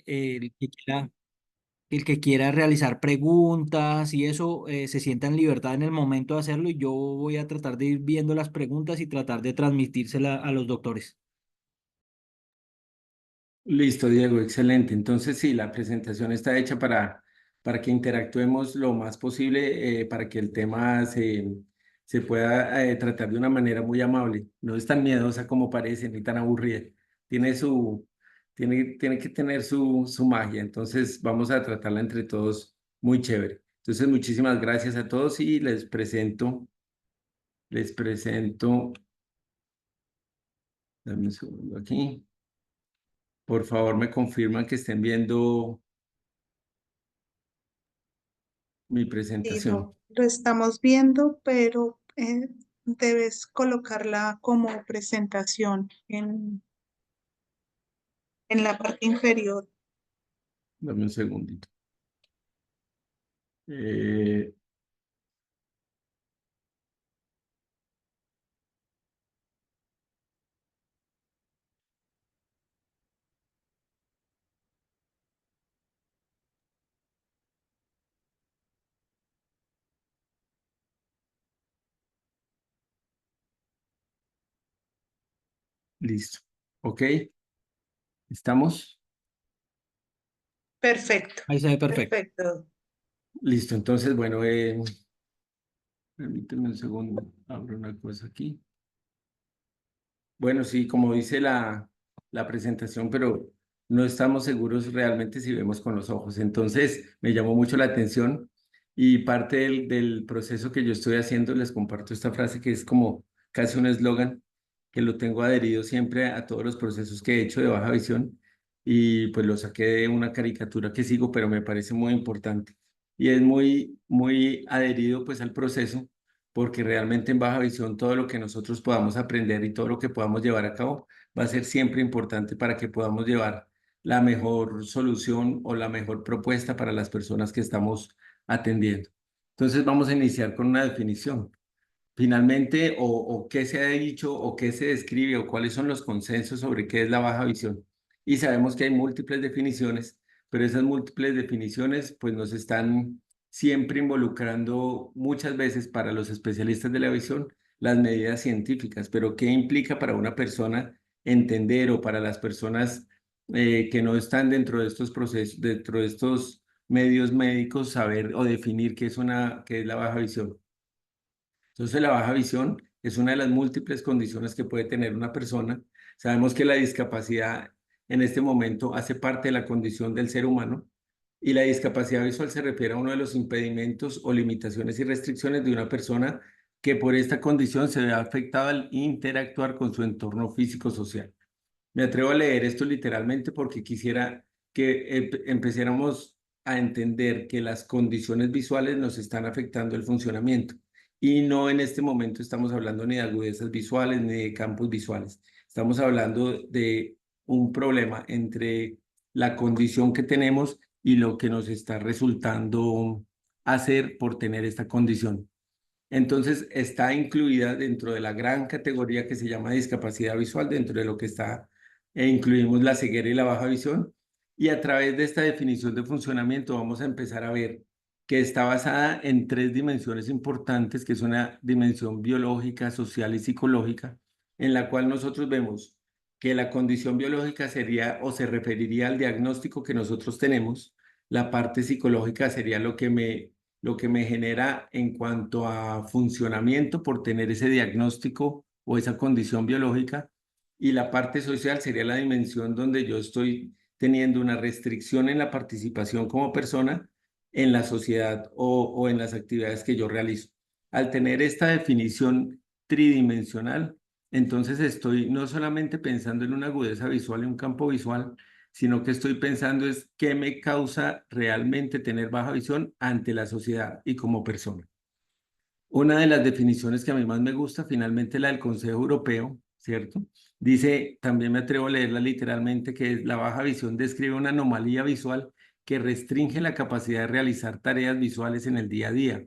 el que quiera realizar preguntas y eso se sienta en libertad en el momento de hacerlo y yo voy a tratar de ir viendo las preguntas y tratar de transmitírsela a los doctores. Listo, Diego, excelente. Entonces, sí, la presentación está hecha para que interactuemos lo más posible, para que el tema se pueda tratar de una manera muy amable. No es tan miedosa como parece, ni tan aburrida. Tiene tiene que tener su magia. Entonces, vamos a tratarla entre todos muy chévere. Entonces, muchísimas gracias a todos y les presento, dame un segundo aquí. Por favor, me confirman que estén viendo mi Sí, presentación. lo estamos viendo, pero debes colocarla como presentación en la parte inferior. Dame un segundito. Eh, listo. ¿Ok? ¿Estamos? Perfecto, Ahí se ve perfecto. perfecto. Listo. Entonces, bueno, permíteme un segundo. Abro una cosa aquí. Bueno, sí, como dice la presentación, pero no estamos seguros realmente si vemos con los ojos. Entonces, me llamó mucho la atención y parte del proceso que yo estoy haciendo, les comparto esta frase que es como casi un eslogan, que lo tengo adherido siempre a todos los procesos que he hecho de baja visión y pues lo saqué de una caricatura que sigo, pero me parece muy importante y es muy adherido pues al proceso porque realmente en baja visión todo lo que nosotros podamos aprender y todo lo que podamos llevar a cabo va a ser siempre importante para que podamos llevar la mejor solución o la mejor propuesta para las personas que estamos atendiendo. Entonces vamos a iniciar con una definición. Finalmente, o qué se ha dicho, o qué se describe, o cuáles son los consensos sobre qué es la baja visión. Y sabemos que hay múltiples definiciones, pero esas múltiples definiciones pues nos están siempre involucrando muchas veces para los especialistas de la visión las medidas científicas, pero ¿qué implica para una persona entender o para las personas que no están dentro de estos procesos, dentro de estos medios médicos, saber o definir qué es la baja visión? Entonces, la baja visión es una de las múltiples condiciones que puede tener una persona. Sabemos que la discapacidad en este momento hace parte de la condición del ser humano y la discapacidad visual se refiere a uno de los impedimentos o limitaciones y restricciones de una persona que por esta condición se ve afectada al interactuar con su entorno físico-social. Me atrevo a leer esto literalmente porque quisiera que empezáramos a entender que las condiciones visuales nos están afectando el funcionamiento y no en este momento estamos hablando ni de agudezas visuales ni de campos visuales. Estamos hablando de un problema entre la condición que tenemos y lo que nos está resultando hacer por tener esta condición. Entonces, está incluida dentro de la gran categoría que se llama discapacidad visual, dentro de lo que está, incluimos la ceguera y la baja visión. Y a través de esta definición de funcionamiento vamos a empezar a ver que está basada en tres dimensiones importantes, que es una dimensión biológica, social y psicológica, en la cual nosotros vemos que la condición biológica sería o se referiría al diagnóstico que nosotros tenemos. La parte psicológica sería lo que me genera en cuanto a funcionamiento por tener ese diagnóstico o esa condición biológica. Y la parte social sería la dimensión donde yo estoy teniendo una restricción en la participación como persona en la sociedad o en las actividades que yo realizo. Al tener esta definición tridimensional, entonces estoy no solamente pensando en una agudeza visual, en un campo visual, sino que estoy pensando es qué me causa realmente tener baja visión ante la sociedad y como persona. Una de las definiciones que a mí más me gusta, finalmente la del Consejo Europeo, ¿cierto? Dice, también me atrevo a leerla literalmente, que la baja visión describe una anomalía visual que restringe la capacidad de realizar tareas visuales en el día a día.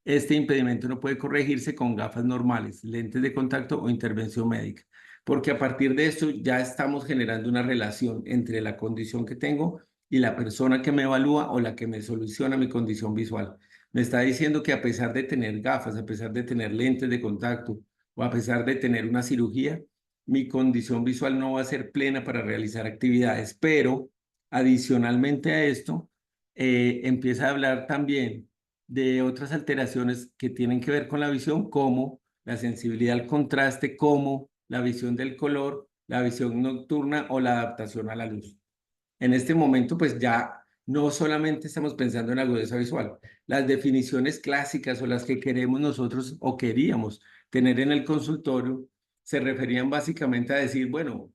Este impedimento no puede corregirse con gafas normales, lentes de contacto o intervención médica. porque a partir de esto ya estamos generando una relación entre la condición que tengo y la persona que me evalúa o la que me soluciona mi condición visual. Me está diciendo que a pesar de tener gafas, a pesar de tener lentes de contacto o a pesar de tener una cirugía, mi condición visual no va a ser plena para realizar actividades, pero adicionalmente a esto, empieza a hablar también de otras alteraciones que tienen que ver con la visión, como la sensibilidad al contraste, como la visión del color, la visión nocturna o la adaptación a la luz. En este momento, pues ya no solamente estamos pensando en agudeza visual, las definiciones clásicas o las que queremos nosotros o queríamos tener en el consultorio se referían básicamente a decir, bueno,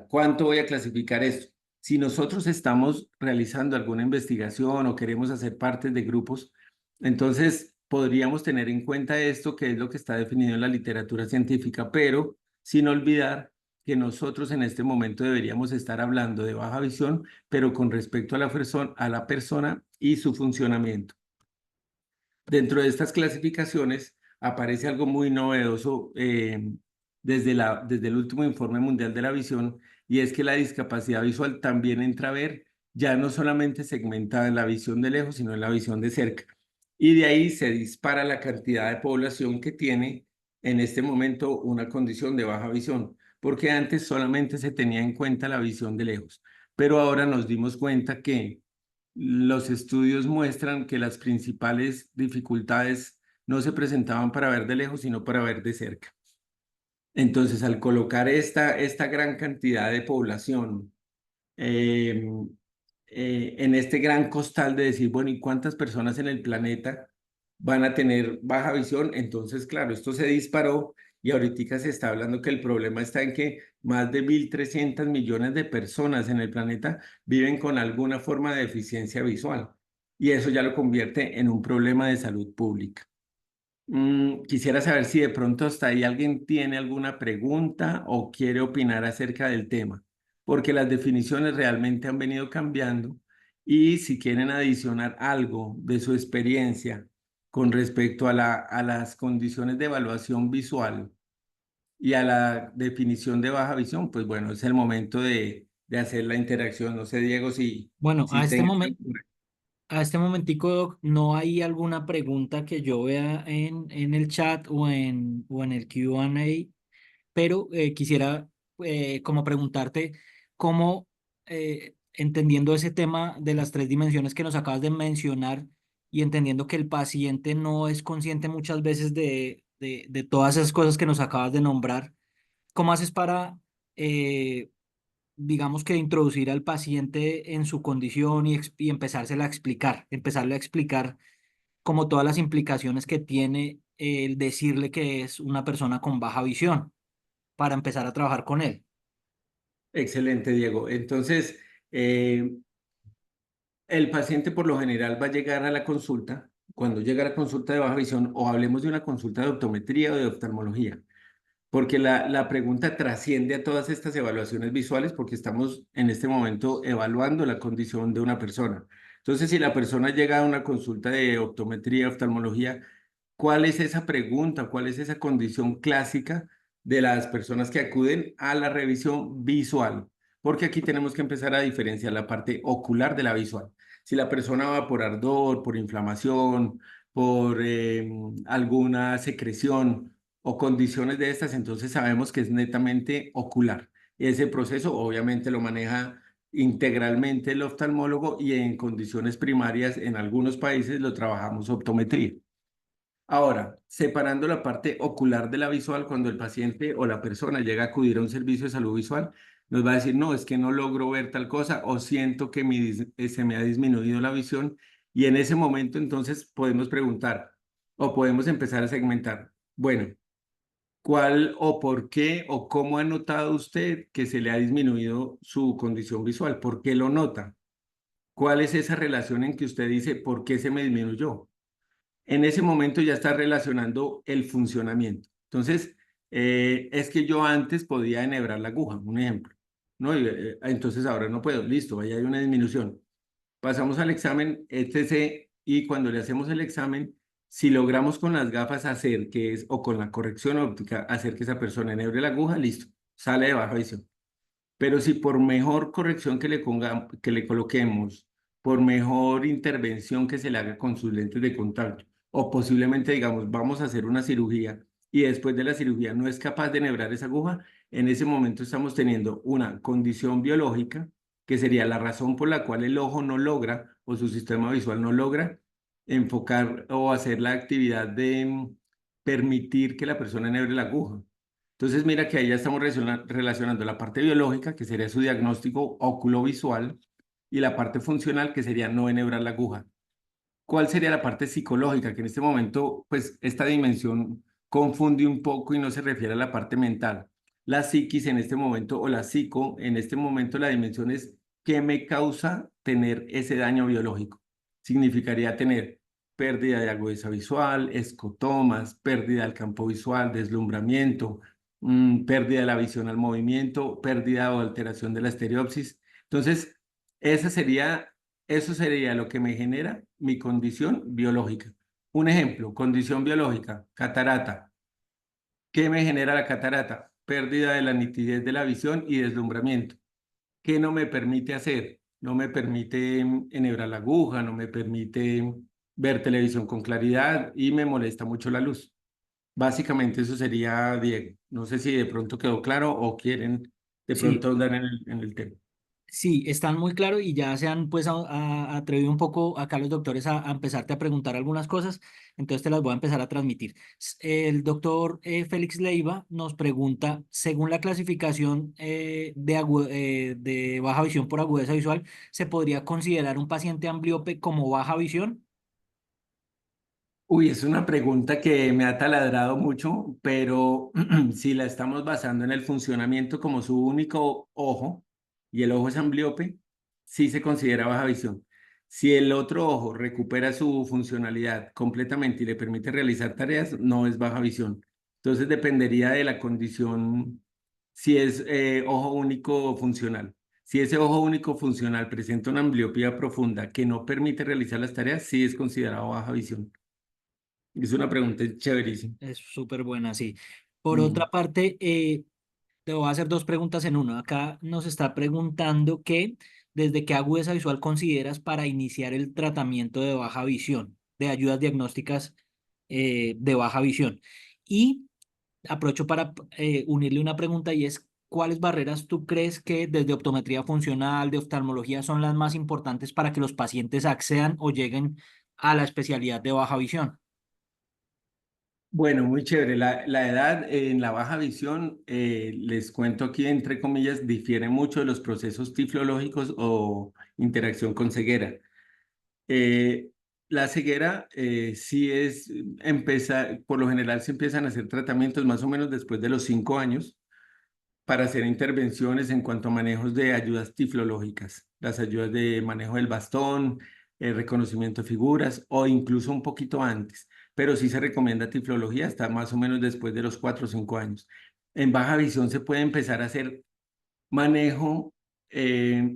¿cuánto voy a clasificar esto? Si nosotros estamos realizando alguna investigación o queremos hacer parte de grupos, entonces podríamos tener en cuenta esto, que es lo que está definido en la literatura científica, pero sin olvidar que nosotros en este momento deberíamos estar hablando de baja visión, pero con respecto a la persona y su funcionamiento. Dentro de estas clasificaciones aparece algo muy novedoso desde el último informe mundial de la visión, y es que la discapacidad visual también entra a ver ya no solamente segmentada en la visión de lejos, sino en la visión de cerca. Y de ahí se dispara la cantidad de población que tiene en este momento una condición de baja visión, porque antes solamente se tenía en cuenta la visión de lejos, pero ahora nos dimos cuenta que los estudios muestran que las principales dificultades no se presentaban para ver de lejos, sino para ver de cerca. Entonces, al colocar esta gran cantidad de población eh, en este gran costal de decir, bueno, ¿y cuántas personas en el planeta van a tener baja visión? Entonces, claro, esto se disparó y ahorita se está hablando que el problema está en que más de 1.300 millones de personas en el planeta viven con alguna forma de deficiencia visual, y eso ya lo convierte en un problema de salud pública. Quisiera saber si de pronto hasta ahí alguien tiene alguna pregunta o quiere opinar acerca del tema, porque las definiciones realmente han venido cambiando, y si quieren adicionar algo de su experiencia con respecto a las condiciones de evaluación visual y a la definición de baja visión, pues bueno, es el momento de hacer la interacción. No sé, Diego, Bueno, si tengas alguna. a este momentico, Doc, ¿no hay alguna pregunta que yo vea en el chat o en el Q&A? Pero quisiera como preguntarte cómo, entendiendo ese tema de las tres dimensiones que nos acabas de mencionar y entendiendo que el paciente no es consciente muchas veces de todas esas cosas que nos acabas de nombrar, ¿cómo haces para, eh, digamos que introducir al paciente en su condición y empezársela a explicar, empezarle a explicar como todas las implicaciones que tiene el decirle que es una persona con baja visión para empezar a trabajar con él? Excelente, Diego. Entonces, el paciente por lo general va a llegar a la consulta, cuando llega a la consulta de baja visión, o hablemos de una consulta de optometría o de oftalmología, porque la pregunta trasciende a todas estas evaluaciones visuales, porque estamos en este momento evaluando la condición de una persona. Entonces, si la persona llega a una consulta de optometría, oftalmología, ¿cuál es esa pregunta? ¿Cuál es esa condición clásica de las personas que acuden a la revisión visual? Porque aquí tenemos que empezar a diferenciar la parte ocular de la visual. Si la persona va por ardor, por inflamación, por alguna secreción o condiciones de estas, entonces sabemos que es netamente ocular. Ese proceso obviamente lo maneja integralmente el oftalmólogo, y en condiciones primarias en algunos países lo trabajamos optometría. Ahora, separando la parte ocular de la visual, cuando el paciente o la persona llega a acudir a un servicio de salud visual, nos va a decir, no, es que no logro ver tal cosa o siento que se me ha disminuido la visión. Y en ese momento entonces podemos preguntar o podemos empezar a segmentar. Bueno, ¿cuál o por qué o cómo ha notado usted que se le ha disminuido su condición visual? ¿Por qué lo nota? ¿Cuál es esa relación en que usted dice, ¿por qué se me disminuyó? En ese momento ya está relacionando el funcionamiento. Entonces, es que yo antes podía enhebrar la aguja, un ejemplo, ¿no? Entonces ahora no puedo, listo, ahí hay una disminución. Pasamos al examen, etc. Y cuando le hacemos el examen, Si logramos con las gafas hacer que es, o con la corrección óptica, hacer que esa persona enhebre la aguja, listo, sale de baja visión. Pero si por mejor corrección que le coloquemos, por mejor intervención que se le haga con sus lentes de contacto, o posiblemente digamos, vamos a hacer una cirugía y después de la cirugía no es capaz de enhebrar esa aguja, en ese momento estamos teniendo una condición biológica que sería la razón por la cual el ojo no logra o su sistema visual no logra enfocar o hacer la actividad de permitir que la persona enhebre la aguja. Entonces, mira que ahí ya estamos relacionando la parte biológica, que sería su diagnóstico oculovisual, y la parte funcional, que sería no enhebrar la aguja. ¿Cuál sería la parte psicológica? Que en este momento, pues, esta dimensión confunde un poco y no se refiere a la parte mental. La psiquis en este momento, o la psico, en este momento la dimensión es qué me causa tener ese daño biológico. Significaría tener pérdida de agudeza visual, escotomas, pérdida del campo visual, deslumbramiento, pérdida de la visión al movimiento, pérdida o alteración de la estereopsis. Entonces, esa sería eso sería lo que me genera mi condición biológica. Un ejemplo, condición biológica, catarata. ¿Qué me genera la catarata? Pérdida de la nitidez de la visión y deslumbramiento. ¿Qué no me permite hacer? No me permite enhebrar la aguja, no me permite ver televisión con claridad y me molesta mucho la luz. Básicamente eso sería, Diego. No sé si de pronto quedó claro o quieren de Sí, pronto andar en el tema. sí, están muy claros y ya se han pues atrevido un poco acá los doctores a empezarte a preguntar algunas cosas, entonces te las voy a empezar a transmitir. El doctor Félix Leiva nos pregunta, según la clasificación de baja visión por agudeza visual, ¿se podría considerar un paciente ambliope como baja visión? Uy, es una pregunta que me ha taladrado mucho, pero si la estamos basando en el funcionamiento como su único ojo y el ojo es ambliope, sí se considera baja visión. Si el otro ojo recupera su funcionalidad completamente y le permite realizar tareas, no es baja visión. Entonces dependería de la condición, si es ojo único funcional. Si ese ojo único funcional presenta una ambliopía profunda que no permite realizar las tareas, sí es considerado baja visión. Es una pregunta chéverísima. Es súper buena, sí. Por Mm. otra parte, te voy a hacer dos preguntas en uno. Acá nos está preguntando que desde qué agudeza visual consideras para iniciar el tratamiento de baja visión, de ayudas diagnósticas de baja visión. Y aprovecho para unirle una pregunta y es, ¿cuáles barreras tú crees que desde optometría funcional, de oftalmología, son las más importantes para que los pacientes accedan o lleguen a la especialidad de baja visión? Bueno, muy chévere. La edad en la baja visión, les cuento aquí, entre comillas, difiere mucho de los procesos tiflológicos o interacción con ceguera. Eh, la ceguera sí es, por lo general se empiezan a hacer tratamientos más o menos después de los 5 años para hacer intervenciones en cuanto a manejos de ayudas tiflológicas, las ayudas de manejo del bastón, el reconocimiento de figuras o incluso un poquito antes, pero sí se recomienda tiflología hasta más o menos después de los 4 o 5 años. En baja visión se puede empezar a hacer manejo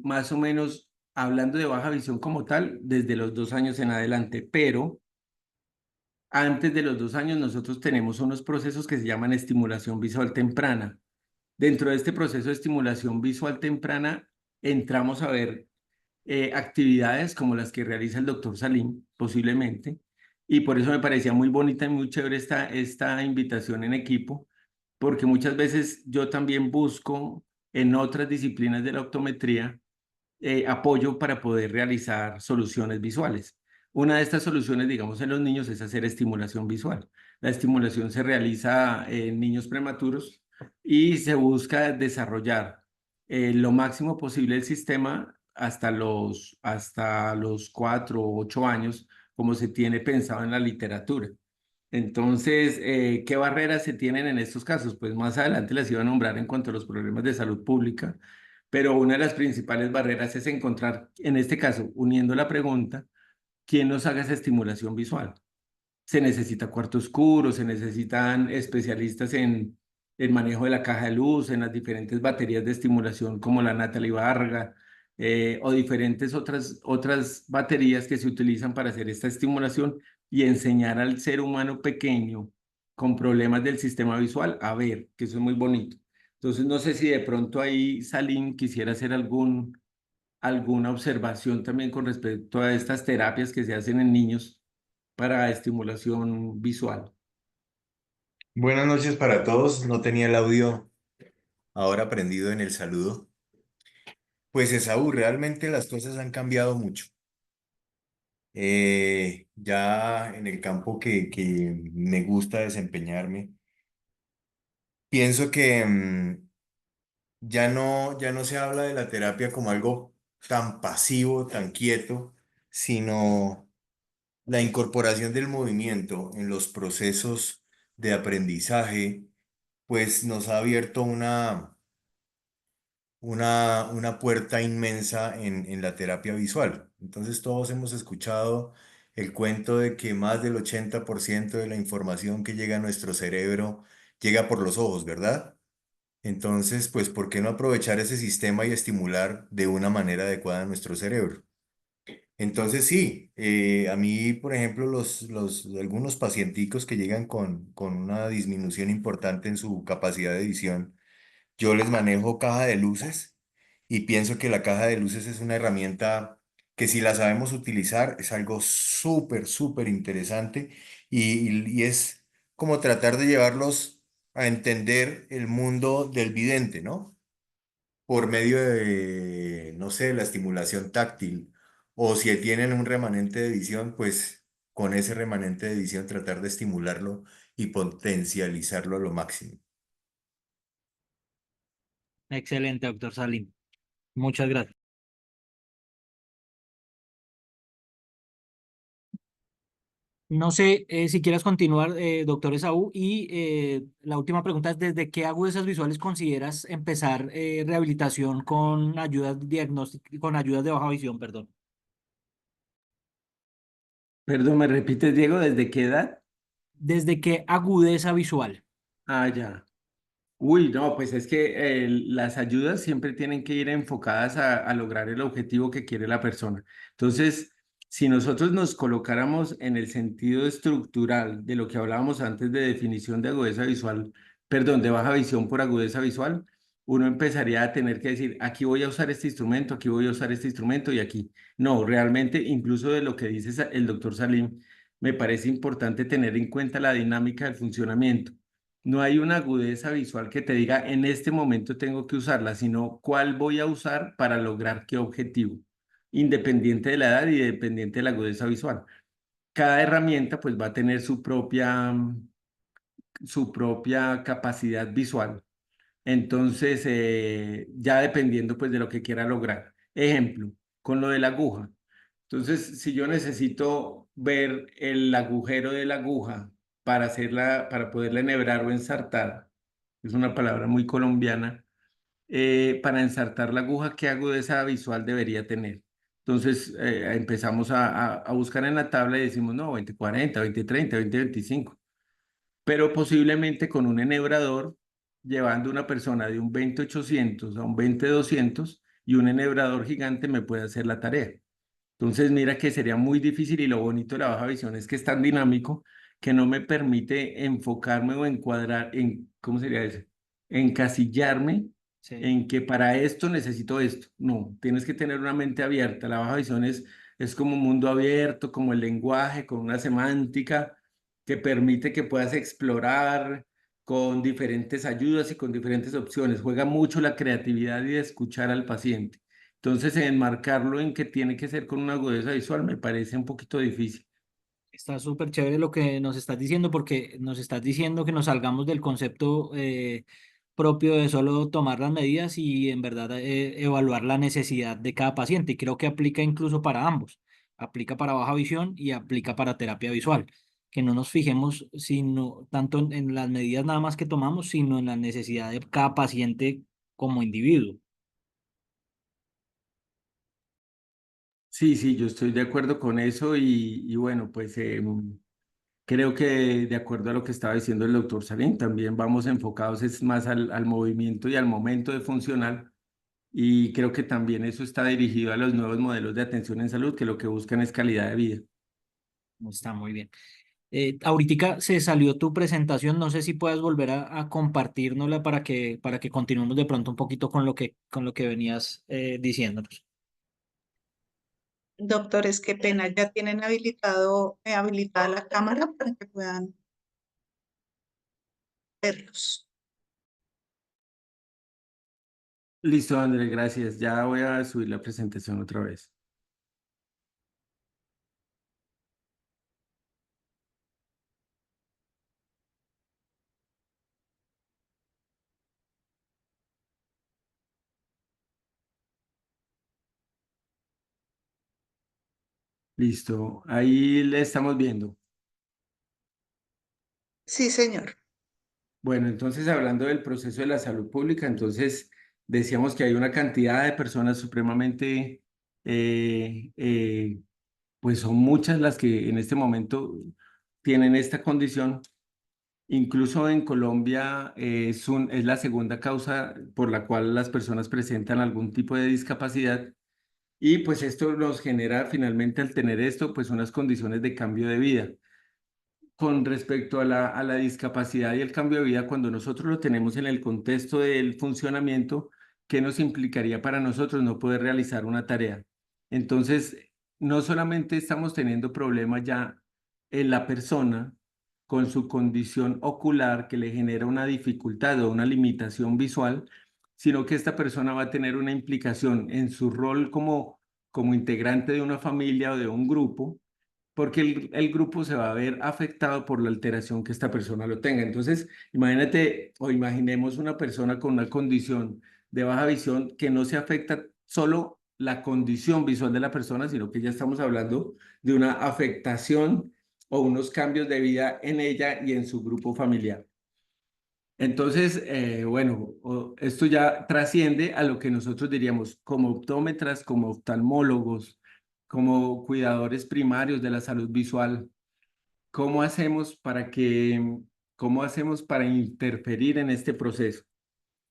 más o menos, hablando de baja visión como tal, desde los 2 años en adelante, pero antes de los 2 años nosotros tenemos unos procesos que se llaman estimulación visual temprana. Dentro de este proceso de estimulación visual temprana, entramos a ver actividades como las que realiza el doctor Salim, posiblemente, y por eso me parecía muy bonita y muy chévere esta invitación en equipo, porque muchas veces yo también busco en otras disciplinas de la optometría apoyo para poder realizar soluciones visuales. Una de estas soluciones, digamos, en los niños es hacer estimulación visual. La estimulación se realiza en niños prematuros y se busca desarrollar lo máximo posible el sistema hasta los 4 o 8 años, como se tiene pensado en la literatura. Entonces, ¿qué barreras se tienen en estos casos? Pues más adelante las iba a nombrar en cuanto a los problemas de salud pública, pero una de las principales barreras es encontrar, en este caso, uniendo la pregunta, quién nos haga esa estimulación visual. Se necesita cuarto oscuro, se necesitan especialistas en el manejo de la caja de luz, en las diferentes baterías de estimulación como la Natalie Varga, o diferentes otras baterías que se utilizan para hacer esta estimulación y enseñar al ser humano pequeño con problemas del sistema visual a ver, que eso es muy bonito. Entonces, no sé si de pronto ahí Salim quisiera hacer alguna observación también con respecto a estas terapias que se hacen en niños para estimulación visual. Buenas noches para todos. No tenía el audio ahora prendido en el saludo. Pues Esaú, realmente las cosas han cambiado mucho. Ya en el campo que me gusta desempeñarme, pienso que ya no se habla de la terapia como algo tan pasivo, tan quieto, sino la incorporación del movimiento en los procesos de aprendizaje, pues nos ha abierto una puerta inmensa en la terapia visual. Entonces todos hemos escuchado el cuento de que más del 80% de la información que llega a nuestro cerebro llega por los ojos, ¿verdad? Entonces, pues, ¿por qué no aprovechar ese sistema y estimular de una manera adecuada nuestro cerebro? Entonces, sí, a mí, por ejemplo, algunos pacienticos que llegan con una disminución importante en su capacidad de visión, yo les manejo caja de luces y pienso que la caja de luces es una herramienta que si la sabemos utilizar es algo súper, súper interesante y es como tratar de llevarlos a entender el mundo del vidente, ¿no? Por medio de, no sé, la estimulación táctil o si tienen un remanente de visión, pues con ese remanente de visión tratar de estimularlo y potencializarlo a lo máximo. Excelente, doctor Salim. Muchas gracias. No sé si quieras continuar, doctor Esaú, y la última pregunta es, ¿desde qué agudezas visuales consideras empezar rehabilitación con ayudas diagnósticas, con ayudas de baja visión, perdón? Perdón, ¿me repites, Diego, desde qué edad? ¿Desde qué agudeza visual? Ah, ya. Uy, no, pues es que las ayudas siempre tienen que ir enfocadas a lograr el objetivo que quiere la persona. Entonces, si nosotros nos colocáramos en el sentido estructural de lo que hablábamos antes de definición de agudeza visual, perdón, de baja visión por agudeza visual, uno empezaría a tener que decir, aquí voy a usar este instrumento, aquí voy a usar este instrumento y aquí. No, realmente, incluso de lo que dice el doctor Salim, me parece importante tener en cuenta la dinámica del funcionamiento. No hay una agudeza visual que te diga en este momento tengo que usarla, sino cuál voy a usar para lograr qué objetivo, independiente de la edad y dependiente de la agudeza visual. Cada herramienta pues va a tener su propia capacidad visual. Entonces, ya dependiendo pues de lo que quiera lograr. Ejemplo, con lo de la aguja. Entonces, si yo necesito ver el agujero de la aguja para poderla enhebrar o ensartar, es una palabra muy colombiana, para ensartar la aguja, ¿qué agudeza visual debería tener? Entonces, empezamos a buscar en la tabla y decimos, no, 20/40, 20/30, 20/25, pero posiblemente con un enhebrador, llevando una persona de un 20/800 a un 20/200 y un enhebrador gigante me puede hacer la tarea. Entonces, mira que sería muy difícil y lo bonito de la baja visión es que es tan dinámico que no me permite enfocarme o encuadrar en, ¿cómo sería eso? Encasillarme Sí. en que para esto necesito esto. No, tienes que tener una mente abierta. La baja visión es como un mundo abierto, como el lenguaje, con una semántica que permite que puedas explorar con diferentes ayudas y con diferentes opciones. Juega mucho la creatividad y de escuchar al paciente. Entonces, enmarcarlo en que tiene que ser con una agudeza visual me parece un poquito difícil. Está súper chévere lo que nos estás diciendo porque nos estás diciendo que nos salgamos del concepto propio de solo tomar las medidas y en verdad evaluar la necesidad de cada paciente. Y creo que aplica incluso para ambos. Aplica para baja visión y aplica para terapia visual. Que no nos fijemos sino tanto en las medidas nada más que tomamos, sino en la necesidad de cada paciente como individuo. Sí, sí, yo estoy de acuerdo con eso y bueno, pues creo que de acuerdo a lo que estaba diciendo el doctor Sarín, también vamos enfocados es más al movimiento y al momento de funcional y creo que también eso está dirigido a los nuevos modelos de atención en salud que lo que buscan es calidad de vida. Está muy bien. Ahoritica se salió tu presentación, no sé si puedes volver a compartirnosla para que continuemos de pronto un poquito con lo que venías diciéndonos. Doctores, qué pena, ya tienen habilitada la cámara para que puedan verlos. Listo, André, gracias. Ya voy a subir la presentación otra vez. Listo, ahí le estamos viendo. Sí, señor. Bueno, entonces hablando del proceso de la salud pública, entonces decíamos que hay una cantidad de personas supremamente, pues son muchas las que en este momento tienen esta condición. Incluso en Colombia es la segunda causa por la cual las personas presentan algún tipo de discapacidad y pues esto nos genera finalmente al tener esto pues unas condiciones de cambio de vida. Con respecto a la discapacidad y el cambio de vida, cuando nosotros lo tenemos en el contexto del funcionamiento, ¿qué nos implicaría para nosotros no poder realizar una tarea? Entonces, no solamente estamos teniendo problemas ya en la persona con su condición ocular que le genera una dificultad o una limitación visual, sino que esta persona va a tener una implicación en su rol como integrante de una familia o de un grupo porque el grupo se va a ver afectado por la alteración que esta persona lo tenga. Entonces, imagínate o imaginemos una persona con una condición de baja visión que no se afecta solo la condición visual de la persona, sino que ya estamos hablando de una afectación o unos cambios de vida en ella y en su grupo familiar. Entonces, bueno, esto ya trasciende a lo que nosotros diríamos como optómetras, como oftalmólogos, como cuidadores primarios de la salud visual. ¿Cómo hacemos cómo hacemos para interferir en este proceso?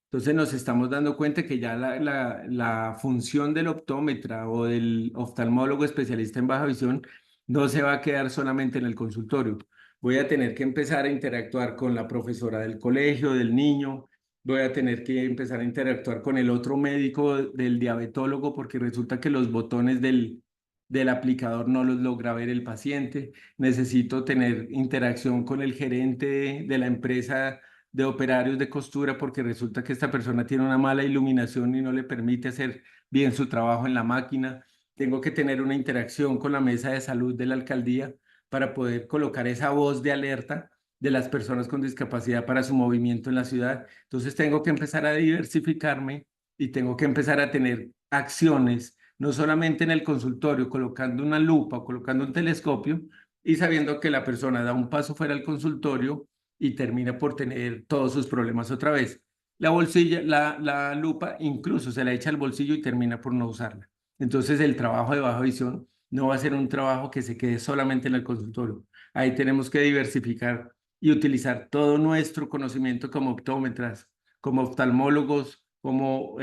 Entonces nos estamos dando cuenta que ya la función del optómetra o del oftalmólogo especialista en baja visión no se va a quedar solamente en el consultorio. Voy a tener que empezar a interactuar con la profesora del colegio, del niño, voy a tener que empezar a interactuar con el otro médico del diabetólogo porque resulta que los botones del aplicador no los logra ver el paciente. Necesito tener interacción con el gerente de la empresa de operarios de costura porque resulta que esta persona tiene una mala iluminación y no le permite hacer bien su trabajo en la máquina. Tengo que tener una interacción con la mesa de salud de la alcaldía para poder colocar esa voz de alerta de las personas con discapacidad para su movimiento en la ciudad. Entonces tengo que empezar a diversificarme y tengo que empezar a tener acciones, no solamente en el consultorio, colocando una lupa o colocando un telescopio y sabiendo que la persona da un paso fuera del consultorio y termina por tener todos sus problemas otra vez. La lupa incluso se la echa al bolsillo y termina por no usarla. Entonces el trabajo de baja visión no va a ser un trabajo que se quede solamente en el consultorio. Ahí tenemos que diversificar y utilizar todo nuestro conocimiento como optómetras, como oftalmólogos, como,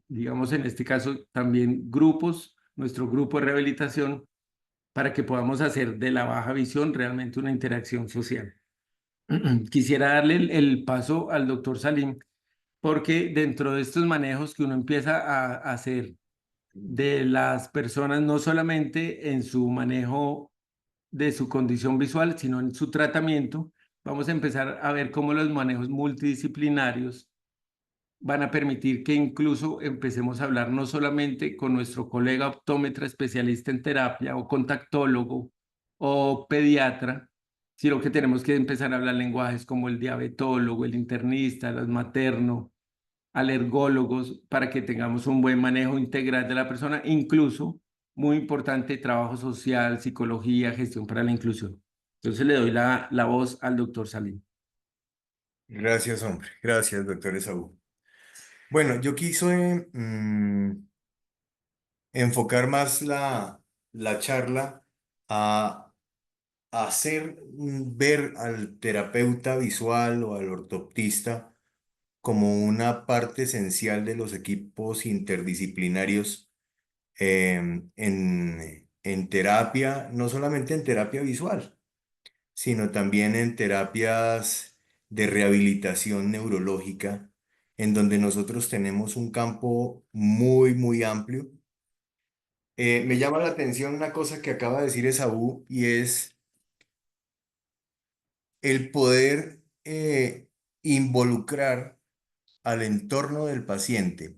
digamos, en este caso también grupos, nuestro grupo de rehabilitación, para que podamos hacer de la baja visión realmente una interacción social. Quisiera darle el paso al doctor Salim, porque dentro de estos manejos que uno empieza a hacer de las personas, no solamente en su manejo de su condición visual, sino en su tratamiento, vamos a empezar a ver cómo los manejos multidisciplinarios van a permitir que incluso empecemos a hablar no solamente con nuestro colega optómetra especialista en terapia o contactólogo o pediatra, sino que tenemos que empezar a hablar lenguajes como el diabetólogo, el internista, el materno, alergólogos, para que tengamos un buen manejo integral de la persona, incluso, muy importante, trabajo social, psicología, gestión para la inclusión. Entonces le doy la voz al doctor Salim. Gracias, hombre. Gracias, doctor Esaú. Bueno, yo quise enfocar más la charla a hacer ver al terapeuta visual o al ortoptista como una parte esencial de los equipos interdisciplinarios en en terapia, no solamente en terapia visual, sino también en terapias de rehabilitación neurológica, en donde nosotros tenemos un campo muy, muy amplio. Me llama la atención una cosa que acaba de decir Esaú y es el poder involucrar al entorno del paciente,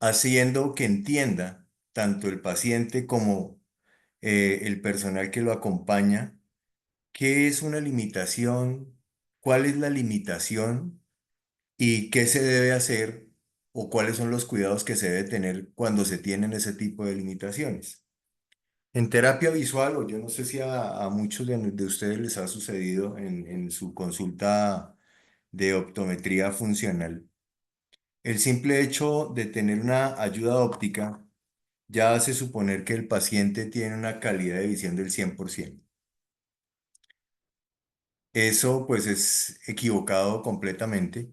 haciendo que entienda tanto el paciente como el personal que lo acompaña, qué es una limitación, cuál es la limitación y qué se debe hacer o cuáles son los cuidados que se debe tener cuando se tienen ese tipo de limitaciones. En terapia visual, o yo no sé si a muchos de ustedes les ha sucedido en su consulta de optometría funcional, el simple hecho de tener una ayuda óptica ya hace suponer que el paciente tiene una calidad de visión del 100%. Eso pues es equivocado completamente,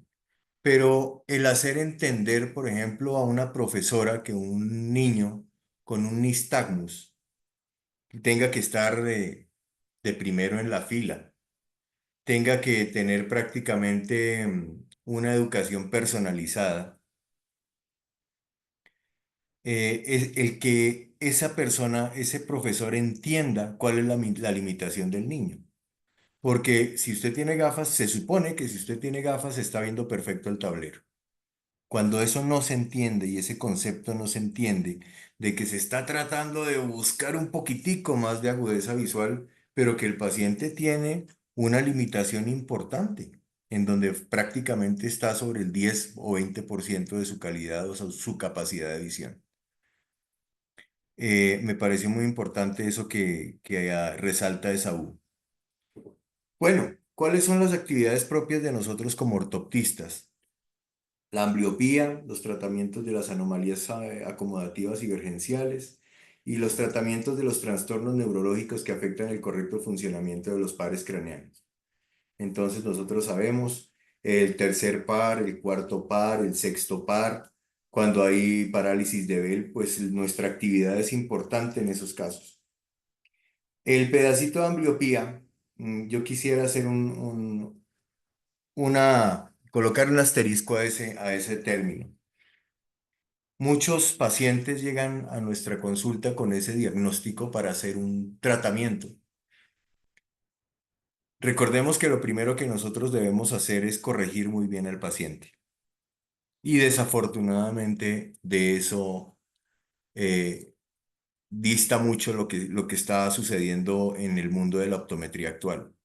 pero el hacer entender, por ejemplo, a una profesora que un niño con un nistagmus tenga que estar de primero en la fila, tenga que tener prácticamente una educación personalizada, es el que esa persona, ese profesor entienda cuál es la limitación del niño. Porque si usted tiene gafas, se supone que si usted tiene gafas está viendo perfecto el tablero. Cuando eso no se entiende y ese concepto no se entiende, de que se está tratando de buscar un poquitico más de agudeza visual, pero que el paciente tiene una limitación importante, en donde prácticamente está sobre el 10 o 20% de su calidad o su capacidad de visión. Me pareció muy importante eso que resalta Esaú. Bueno, ¿cuáles son las actividades propias de nosotros como ortoptistas? La ambliopía, los tratamientos de las anomalías acomodativas divergenciales y los tratamientos de los trastornos neurológicos que afectan el correcto funcionamiento de los pares craneanos. Entonces nosotros sabemos el tercer par, el cuarto par, el sexto par. Cuando hay parálisis de Bell, pues nuestra actividad es importante en esos casos. El pedacito de ambliopía, yo quisiera hacer colocar un asterisco a ese término. Muchos pacientes llegan a nuestra consulta con ese diagnóstico para hacer un tratamiento. Recordemos que lo primero que nosotros debemos hacer es corregir muy bien al paciente. Y desafortunadamente de eso eh, dista mucho lo que está sucediendo en el mundo de la optometría actual.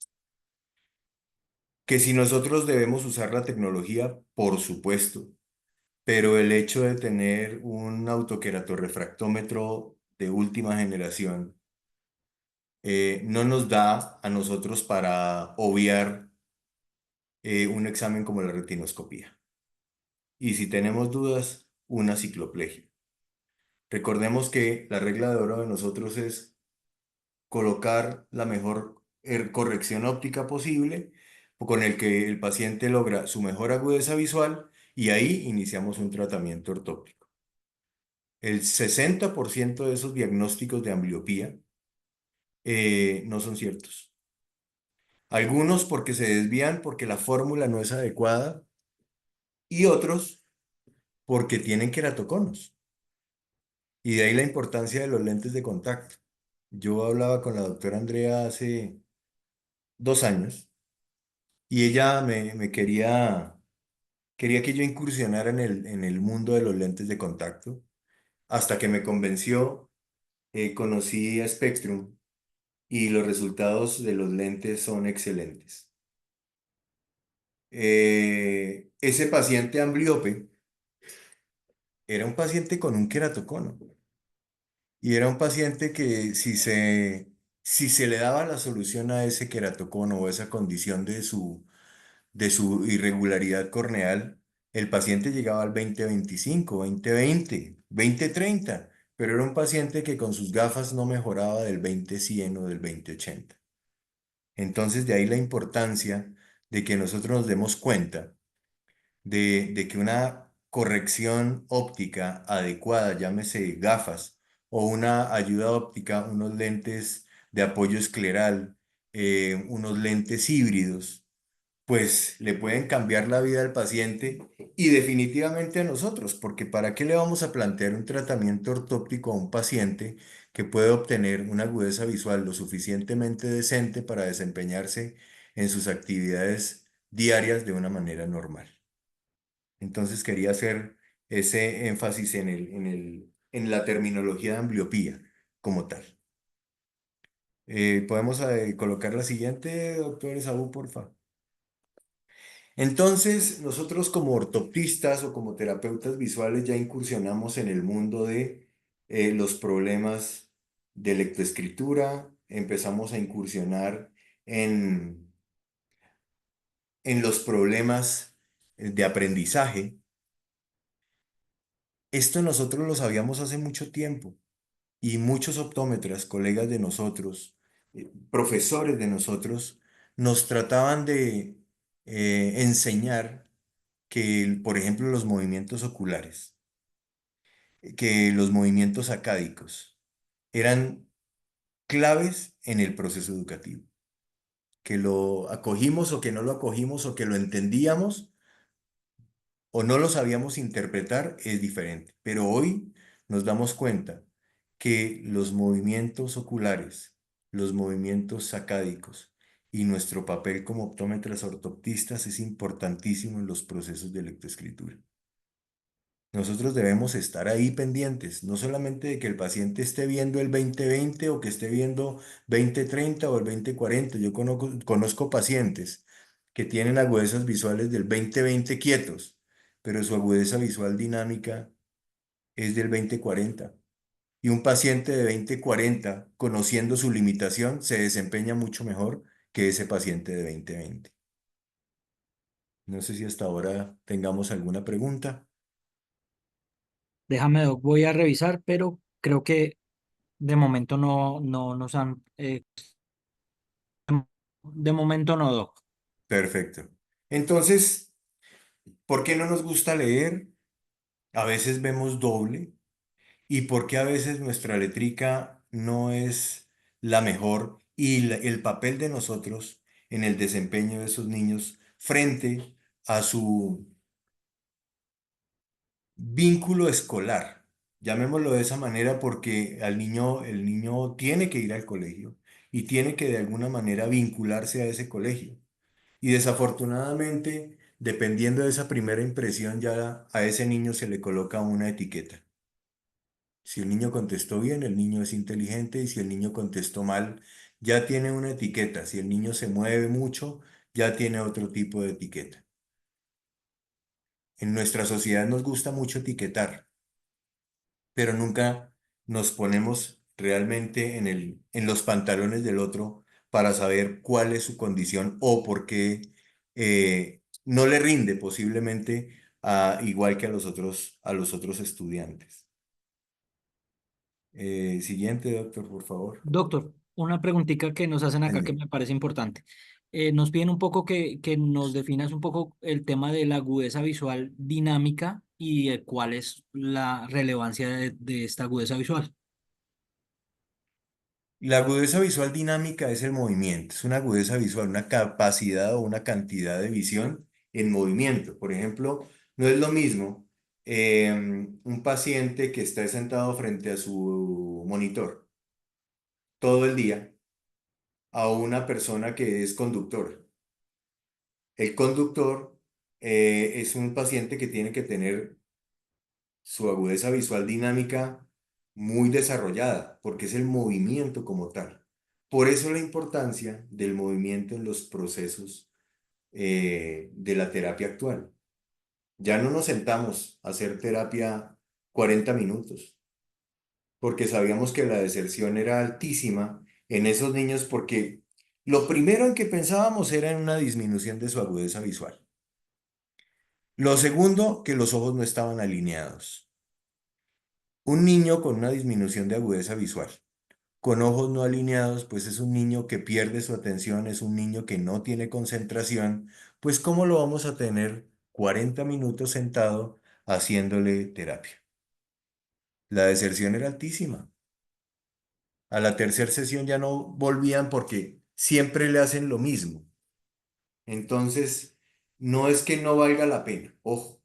Que si nosotros debemos usar la tecnología, por supuesto, pero el hecho de tener un autoqueratorrefractómetro de última generación no nos da a nosotros para obviar un examen como la retinoscopía. Y si tenemos dudas, una cicloplegia. Recordemos que la regla de oro de nosotros es colocar la mejor corrección óptica posible, con el que el paciente logra su mejor agudeza visual y ahí iniciamos un tratamiento ortóptico. El 60% de esos diagnósticos de ambliopía no son ciertos. Algunos porque se desvían porque la fórmula no es adecuada y otros porque tienen queratoconos. Y de ahí la importancia de los lentes de contacto. Yo hablaba con la doctora Andrea hace 2 años y ella me quería que yo incursionara en el mundo de los lentes de contacto. Hasta que me convenció, conocí a Spectrum y los resultados de los lentes son excelentes. Ese paciente ambliope era un paciente con un queratocono y era un paciente que si se le daba la solución a ese queratocono o esa condición de su irregularidad corneal, el paciente llegaba al 20/25, 20/20, 20/30, pero era un paciente que con sus gafas no mejoraba del 20/100 o del 20/80. Entonces, de ahí la importancia de que nosotros nos demos cuenta de que una corrección óptica adecuada, llámese gafas o una ayuda óptica, unos lentes de apoyo escleral, unos lentes híbridos, pues le pueden cambiar la vida al paciente y definitivamente a nosotros, porque ¿para qué le vamos a plantear un tratamiento ortóptico a un paciente que puede obtener una agudeza visual lo suficientemente decente para desempeñarse en sus actividades diarias de una manera normal? Entonces quería hacer ese énfasis en la terminología de ambliopía como tal. ¿Podemos colocar la siguiente, doctor Esaú, por favor? Entonces, nosotros como ortoptistas o como terapeutas visuales ya incursionamos en el mundo de los problemas de lectoescritura, empezamos a incursionar en, en los problemas de aprendizaje. Esto nosotros lo sabíamos hace mucho tiempo y muchos optómetras, colegas de nosotros, profesores de nosotros, nos trataban de enseñar que, por ejemplo, los movimientos oculares, que los movimientos acádicos eran claves en el proceso educativo, que lo acogimos o que no lo acogimos o que lo entendíamos o no lo sabíamos interpretar es diferente. Pero hoy nos damos cuenta que los movimientos oculares, los movimientos sacádicos y nuestro papel como optómetras ortoptistas es importantísimo en los procesos de lectoescritura. Nosotros debemos estar ahí pendientes, no solamente de que el paciente esté viendo el 20/20 o que esté viendo 20/30 o el 20/40. Yo conozco pacientes que tienen agudezas visuales del 20/20 quietos, pero su agudeza visual dinámica es del 20/40. Y un paciente de 20/40, conociendo su limitación, se desempeña mucho mejor que ese paciente de 20/20. No sé si hasta ahora tengamos alguna pregunta. Déjame, Doc, voy a revisar, pero creo que de momento no nos han... de momento no, Doc. Perfecto. Entonces, ¿por qué no nos gusta leer? A veces vemos doble. ¿Y por qué a veces nuestra letrica no es la mejor? Y el papel de nosotros en el desempeño de esos niños frente a su vínculo escolar. Llamémoslo de esa manera porque el niño tiene que ir al colegio y tiene que de alguna manera vincularse a ese colegio. Y desafortunadamente, dependiendo de esa primera impresión, ya a ese niño se le coloca una etiqueta. Si el niño contestó bien, el niño es inteligente, y si el niño contestó mal, ya tiene una etiqueta. Si el niño se mueve mucho, ya tiene otro tipo de etiqueta. En nuestra sociedad nos gusta mucho etiquetar, pero nunca nos ponemos realmente en los pantalones del otro para saber cuál es su condición o por qué no le rinde posiblemente igual que a los otros estudiantes. Siguiente, doctor, por favor. Doctor, una preguntita que nos hacen acá que Señor. me parece importante. Nos piden un poco que nos definas un poco el tema de la agudeza visual dinámica y de cuál es la relevancia de esta agudeza visual. La agudeza visual dinámica es el movimiento, es una agudeza visual, una capacidad o una cantidad de visión en movimiento. Por ejemplo, no es lo mismo un paciente que está sentado frente a su monitor todo el día a una persona que es conductor. El conductor es un paciente que tiene que tener su agudeza visual dinámica muy desarrollada, porque es el movimiento como tal. Por eso la importancia del movimiento en los procesos de la terapia actual. Ya no nos sentamos a hacer terapia 40 minutos, porque sabíamos que la deserción era altísima en esos niños, porque lo primero en que pensábamos era en una disminución de su agudeza visual. Lo segundo, que los ojos no estaban alineados. Un niño con una disminución de agudeza visual, con ojos no alineados, pues es un niño que pierde su atención, es un niño que no tiene concentración, pues ¿cómo lo vamos a tener 40 minutos sentado haciéndole terapia? La deserción era altísima. A la tercera sesión ya no volvían porque siempre le hacen lo mismo. Entonces, no es que no valga la pena, ojo,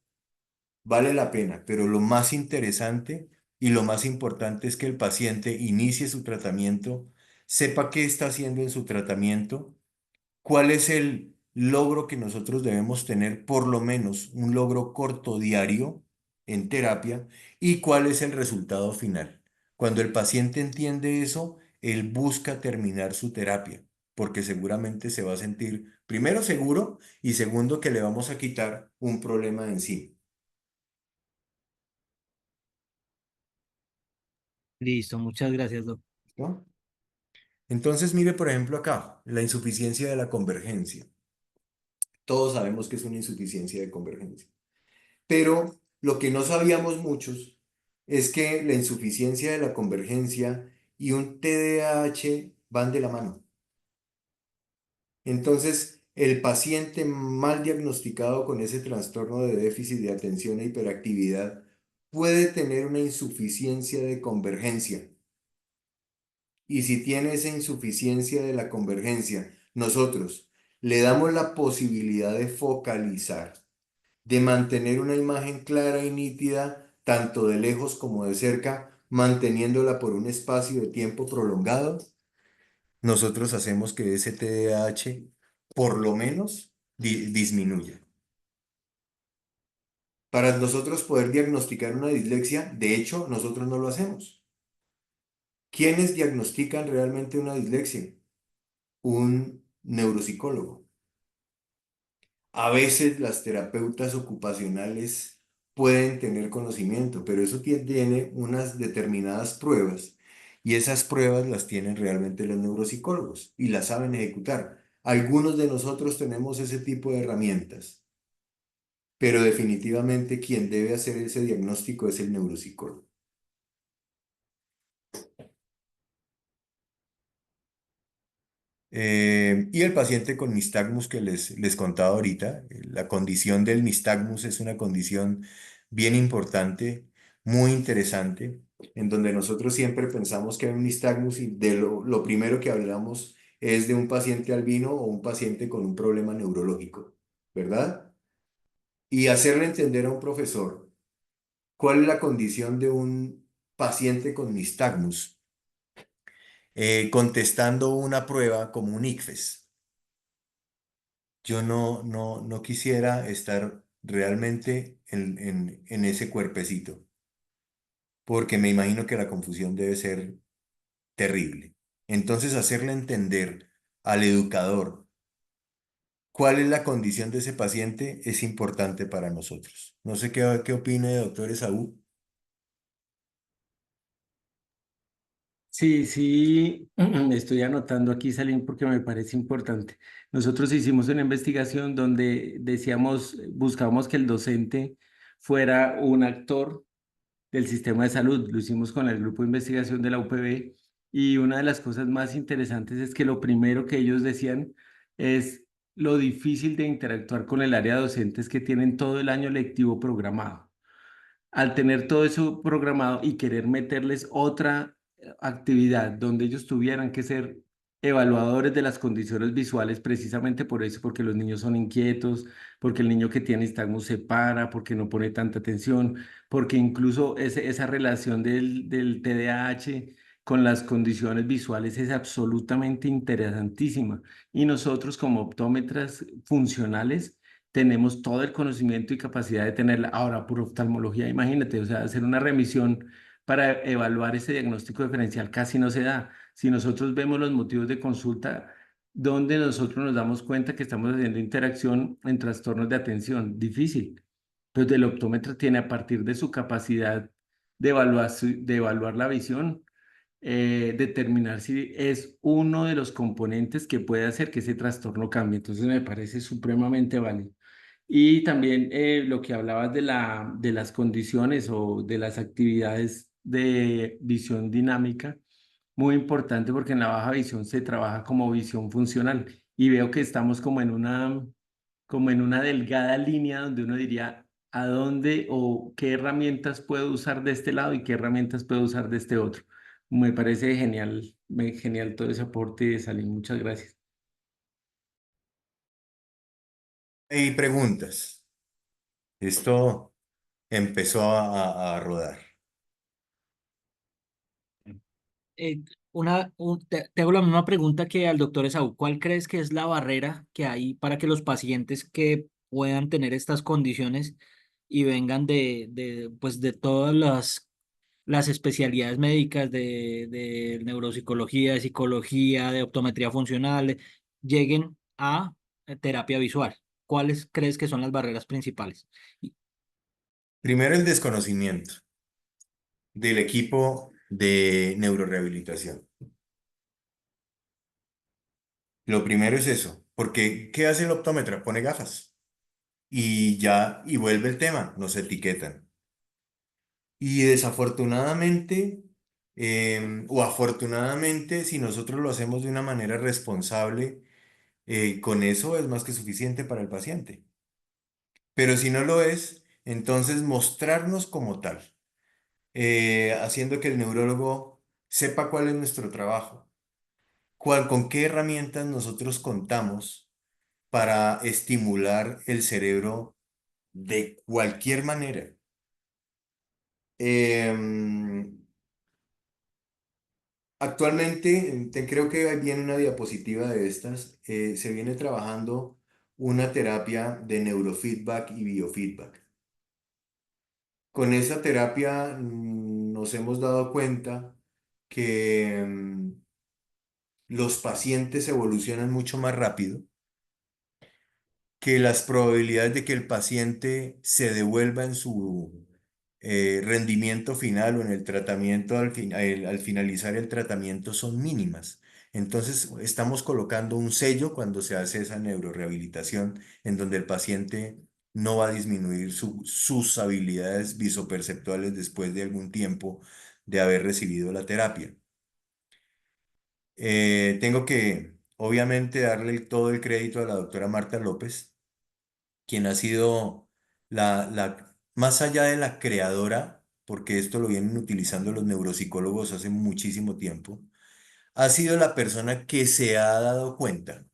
vale la pena, pero lo más interesante y lo más importante es que el paciente inicie su tratamiento, sepa qué está haciendo en su tratamiento, cuál es el logro que nosotros debemos tener, por lo menos un logro corto diario en terapia, y cuál es el resultado final. Cuando el paciente entiende eso, él busca terminar su terapia, porque seguramente se va a sentir, primero, seguro, y segundo, que le vamos a quitar un problema de encima. Listo, muchas gracias, doctor. ¿No? Entonces, mire, por ejemplo, acá, la insuficiencia de la convergencia. Todos sabemos que es una insuficiencia de convergencia. Pero lo que no sabíamos muchos es que la insuficiencia de la convergencia y un TDAH van de la mano. Entonces, el paciente mal diagnosticado con ese trastorno de déficit de atención e hiperactividad puede tener una insuficiencia de convergencia. Y si tiene esa insuficiencia de la convergencia, nosotros le damos la posibilidad de focalizar, de mantener una imagen clara y nítida, tanto de lejos como de cerca, manteniéndola por un espacio de tiempo prolongado, nosotros hacemos que ese TDAH por lo menos disminuya. Para nosotros poder diagnosticar una dislexia, de hecho, nosotros no lo hacemos. ¿Quiénes diagnostican realmente una dislexia? Un neuropsicólogo. A veces las terapeutas ocupacionales pueden tener conocimiento, pero eso tiene unas determinadas pruebas y esas pruebas las tienen realmente los neuropsicólogos y las saben ejecutar. Algunos de nosotros tenemos ese tipo de herramientas, pero definitivamente quien debe hacer ese diagnóstico es el neuropsicólogo. Y el paciente con nistagmus que les contaba ahorita, la condición del nistagmus es una condición bien importante, muy interesante, en donde nosotros siempre pensamos que hay un nistagmus y de lo primero que hablamos es de un paciente albino o un paciente con un problema neurológico, ¿verdad? Y hacerle entender a un profesor cuál es la condición de un paciente con nistagmus, contestando una prueba como un ICFES. Yo no quisiera estar realmente en ese cuerpecito, porque me imagino que la confusión debe ser terrible. Entonces, hacerle entender al educador cuál es la condición de ese paciente es importante para nosotros. No sé qué opine, doctor Esaú. Sí, sí, estoy anotando aquí, Salim, porque me parece importante. Nosotros hicimos una investigación donde decíamos, buscábamos que el docente fuera un actor del sistema de salud. Lo hicimos con el grupo de investigación de la UPB y una de las cosas más interesantes es que lo primero que ellos decían es lo difícil de interactuar con el área de docentes que tienen todo el año lectivo programado. Al tener todo eso programado y querer meterles otra actividad donde ellos tuvieran que ser evaluadores de las condiciones visuales, precisamente por eso, porque los niños son inquietos, porque el niño que tiene nistagmus se para, porque no pone tanta atención, porque incluso esa relación del TDAH con las condiciones visuales es absolutamente interesantísima. Y nosotros como optómetras funcionales, tenemos todo el conocimiento y capacidad de tenerla. Ahora, por oftalmología, imagínate, o sea, hacer una remisión para evaluar ese diagnóstico diferencial casi no se da. Si nosotros vemos los motivos de consulta, donde nosotros nos damos cuenta que estamos haciendo interacción en trastornos de atención, difícil. Pues el optómetra tiene a partir de su capacidad de evaluar la visión, determinar si es uno de los componentes que puede hacer que ese trastorno cambie. Entonces me parece supremamente válido. Y también lo que hablabas de las condiciones o de las actividades de visión dinámica, muy importante porque en la baja visión se trabaja como visión funcional y veo que estamos como en una delgada línea donde uno diría a dónde o qué herramientas puedo usar de este lado y qué herramientas puedo usar de este otro. Me parece genial Genial todo ese aporte, Salim, muchas gracias. Y preguntas. Esto empezó a rodar. Eh, te hago la misma pregunta que al doctor Esaú. ¿Cuál crees que es la barrera que hay para que los pacientes que puedan tener estas condiciones y vengan pues de todas las especialidades médicas de neuropsicología, de psicología, de optometría funcional, lleguen a terapia visual? ¿Cuáles crees que son las barreras principales? Primero, el desconocimiento del equipo de neurorehabilitación. Lo primero es eso, porque ¿qué hace el optómetra? Pone gafas y ya, y vuelve el tema, nos etiquetan. Y desafortunadamente, o afortunadamente, si nosotros lo hacemos de una manera responsable, con eso es más que suficiente para el paciente. Pero si no lo es, entonces mostrarnos como tal, haciendo que el neurólogo sepa cuál es nuestro trabajo, con qué herramientas nosotros contamos para estimular el cerebro de cualquier manera. Em, Actualmente, creo que viene una diapositiva de estas, se viene trabajando una terapia de neurofeedback y biofeedback. Con esa terapia nos hemos dado cuenta que los pacientes evolucionan mucho más rápido, que las probabilidades de que el paciente se devuelva en su rendimiento final o en el tratamiento al finalizar el tratamiento son mínimas. Entonces, estamos colocando un sello cuando se hace esa neurorehabilitación en donde el paciente no va a disminuir sus habilidades visoperceptuales después de algún tiempo de haber recibido la terapia. Tengo que, obviamente, darle todo el crédito a la doctora Marta López, quien ha sido más allá de la creadora, porque esto lo vienen utilizando los neuropsicólogos hace muchísimo tiempo, ha sido la persona que se ha dado cuenta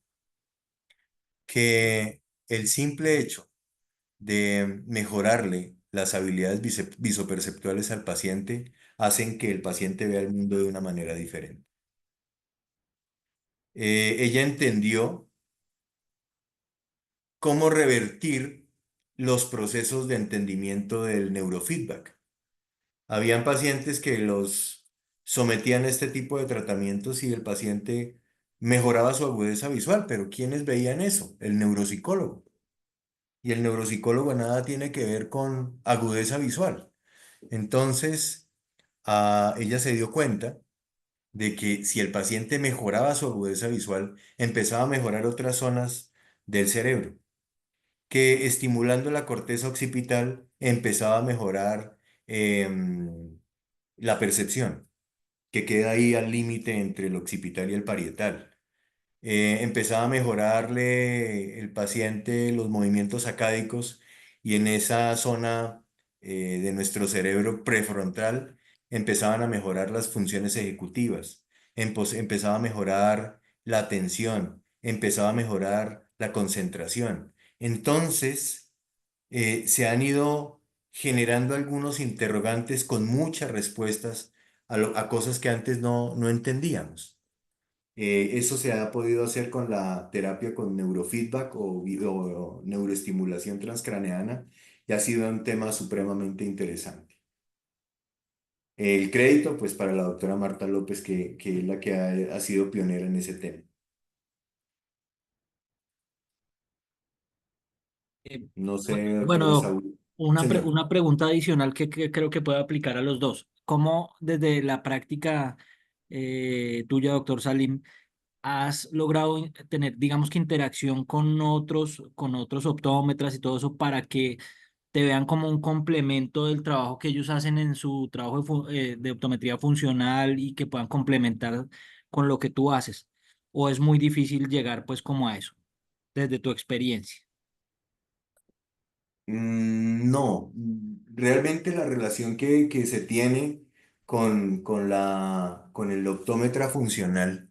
que el simple hecho de mejorarle las habilidades visoperceptuales al paciente hacen que el paciente vea el mundo de una manera diferente. Ella entendió cómo revertir los procesos de entendimiento del neurofeedback. Habían pacientes que los sometían a este tipo de tratamientos y el paciente mejoraba su agudeza visual, pero ¿quiénes veían eso? El neuropsicólogo. Y el neuropsicólogo nada tiene que ver con agudeza visual. Entonces, ella se dio cuenta de que si el paciente mejoraba su agudeza visual, empezaba a mejorar otras zonas del cerebro, que estimulando la corteza occipital empezaba a mejorar la percepción, que queda ahí al límite entre el occipital y el parietal. Empezaba a mejorarle el paciente los movimientos sacádicos y en esa zona de nuestro cerebro prefrontal empezaban a mejorar las funciones ejecutivas, empezaba a mejorar la atención, empezaba a mejorar la concentración. Entonces, se han ido generando algunos interrogantes con muchas respuestas a cosas que antes no entendíamos. Eso se ha podido hacer con la terapia con neurofeedback o neuroestimulación transcraneana y ha sido un tema supremamente interesante. El crédito, pues, para la doctora Marta López, que es la que ha sido pionera en ese tema. Eh, No sé, doctor bueno, Doc, Esaú. Señor. una pregunta adicional que creo que puede aplicar a los dos. ¿Cómo desde la práctica tuya, doctor Salim, has logrado tener, digamos que interacción con otros optómetras y todo eso para que te vean como un complemento del trabajo que ellos hacen en su trabajo de optometría funcional y que puedan complementar con lo que tú haces? ¿O es muy difícil llegar pues como a eso, desde tu experiencia? No, realmente la relación que se tiene con el optómetra funcional.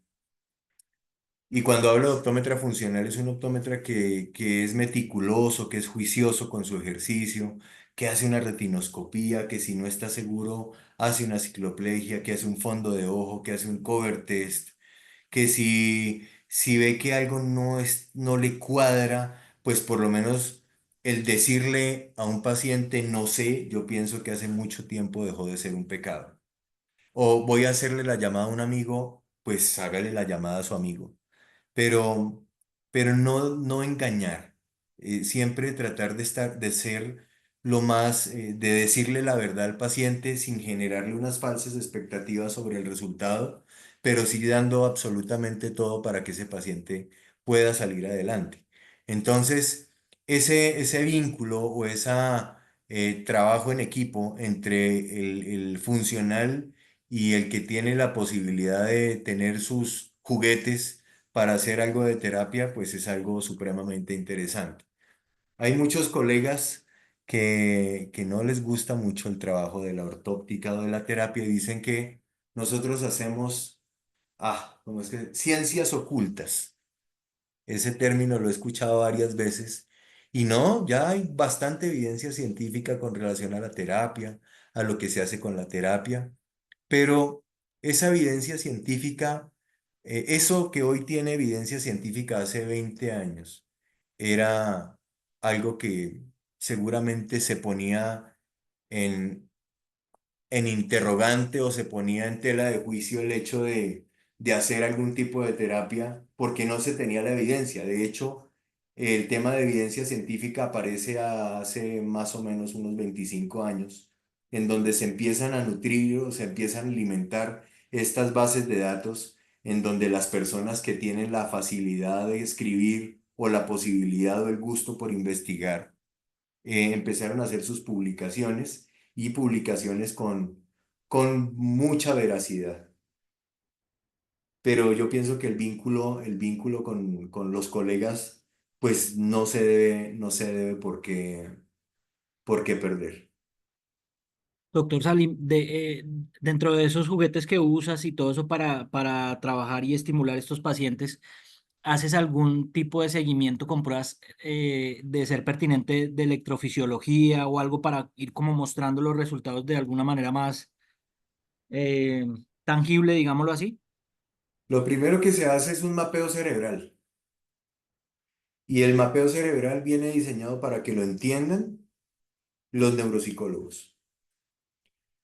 Y cuando hablo de optómetra funcional, es un optómetra que es meticuloso, que es juicioso con su ejercicio, que hace una retinoscopía, que si no está seguro, hace una cicloplegia, que hace un fondo de ojo, que hace un cover test, que si ve que algo no le cuadra, pues por lo menos el decirle a un paciente no sé, yo pienso que hace mucho tiempo dejó de ser un pecado. O voy a hacerle la llamada a un amigo, pues hágale la llamada a su amigo, pero, pero no engañar. Siempre tratar de ser lo más, de decirle la verdad al paciente sin generarle unas falsas expectativas sobre el resultado, pero sí dando absolutamente todo para que ese paciente pueda salir adelante. Entonces, ese vínculo o ese trabajo en equipo entre el funcional y el que tiene la posibilidad de tener sus juguetes para hacer algo de terapia, pues es algo supremamente interesante. Hay muchos colegas que no les gusta mucho el trabajo de la ortóptica o de la terapia y dicen que nosotros hacemos, ¿cómo es que? Ciencias ocultas. Ese término lo he escuchado varias veces y no, ya hay bastante evidencia científica con relación a la terapia, a lo que se hace con la terapia. Pero esa evidencia científica, eso que hoy tiene evidencia científica hace 20 años, era algo que seguramente se ponía en, en interrogante o se ponía en tela de juicio el hecho de hacer algún tipo de terapia porque no se tenía la evidencia. De hecho, el tema de evidencia científica aparece hace más o menos unos 25 años, en donde se empiezan a nutrir o se empiezan a alimentar estas bases de datos, en donde las personas que tienen la facilidad de escribir o la posibilidad o el gusto por investigar, empezaron a hacer sus publicaciones y publicaciones con mucha veracidad. Pero yo pienso que el vínculo con los colegas, pues no se debe por qué perder. Doctor Salim, dentro de esos juguetes que usas y todo eso para trabajar y estimular a estos pacientes, ¿haces algún tipo de seguimiento con pruebas de ser pertinente de electrofisiología o algo para ir como mostrando los resultados de alguna manera más eh, tangible, digámoslo así? Lo primero que se hace es un mapeo cerebral y el mapeo cerebral viene diseñado para que lo entiendan los neuropsicólogos.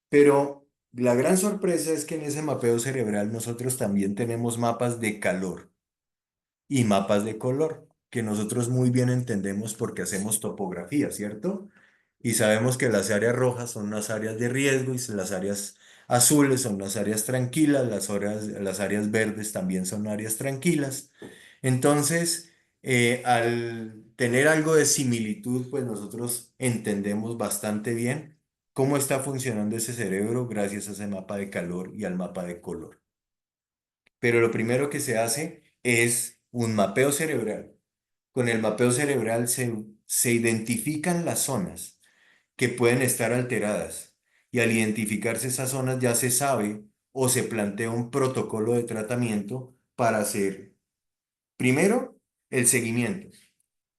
Pero la gran sorpresa es que en ese mapeo cerebral nosotros también tenemos mapas de calor y mapas de color, que nosotros muy bien entendemos porque hacemos topografía, ¿cierto? Y sabemos que las áreas rojas son las áreas de riesgo y las áreas azules son las áreas tranquilas, las áreas verdes también son áreas tranquilas. Entonces, al tener algo de similitud, pues nosotros entendemos bastante bien cómo está funcionando ese cerebro gracias a ese mapa de calor y al mapa de color. Pero lo primero que se hace es un mapeo cerebral. Con el mapeo cerebral se identifican las zonas que pueden estar alteradas y al identificarse esas zonas ya se sabe o se plantea un protocolo de tratamiento para hacer, primero, el seguimiento.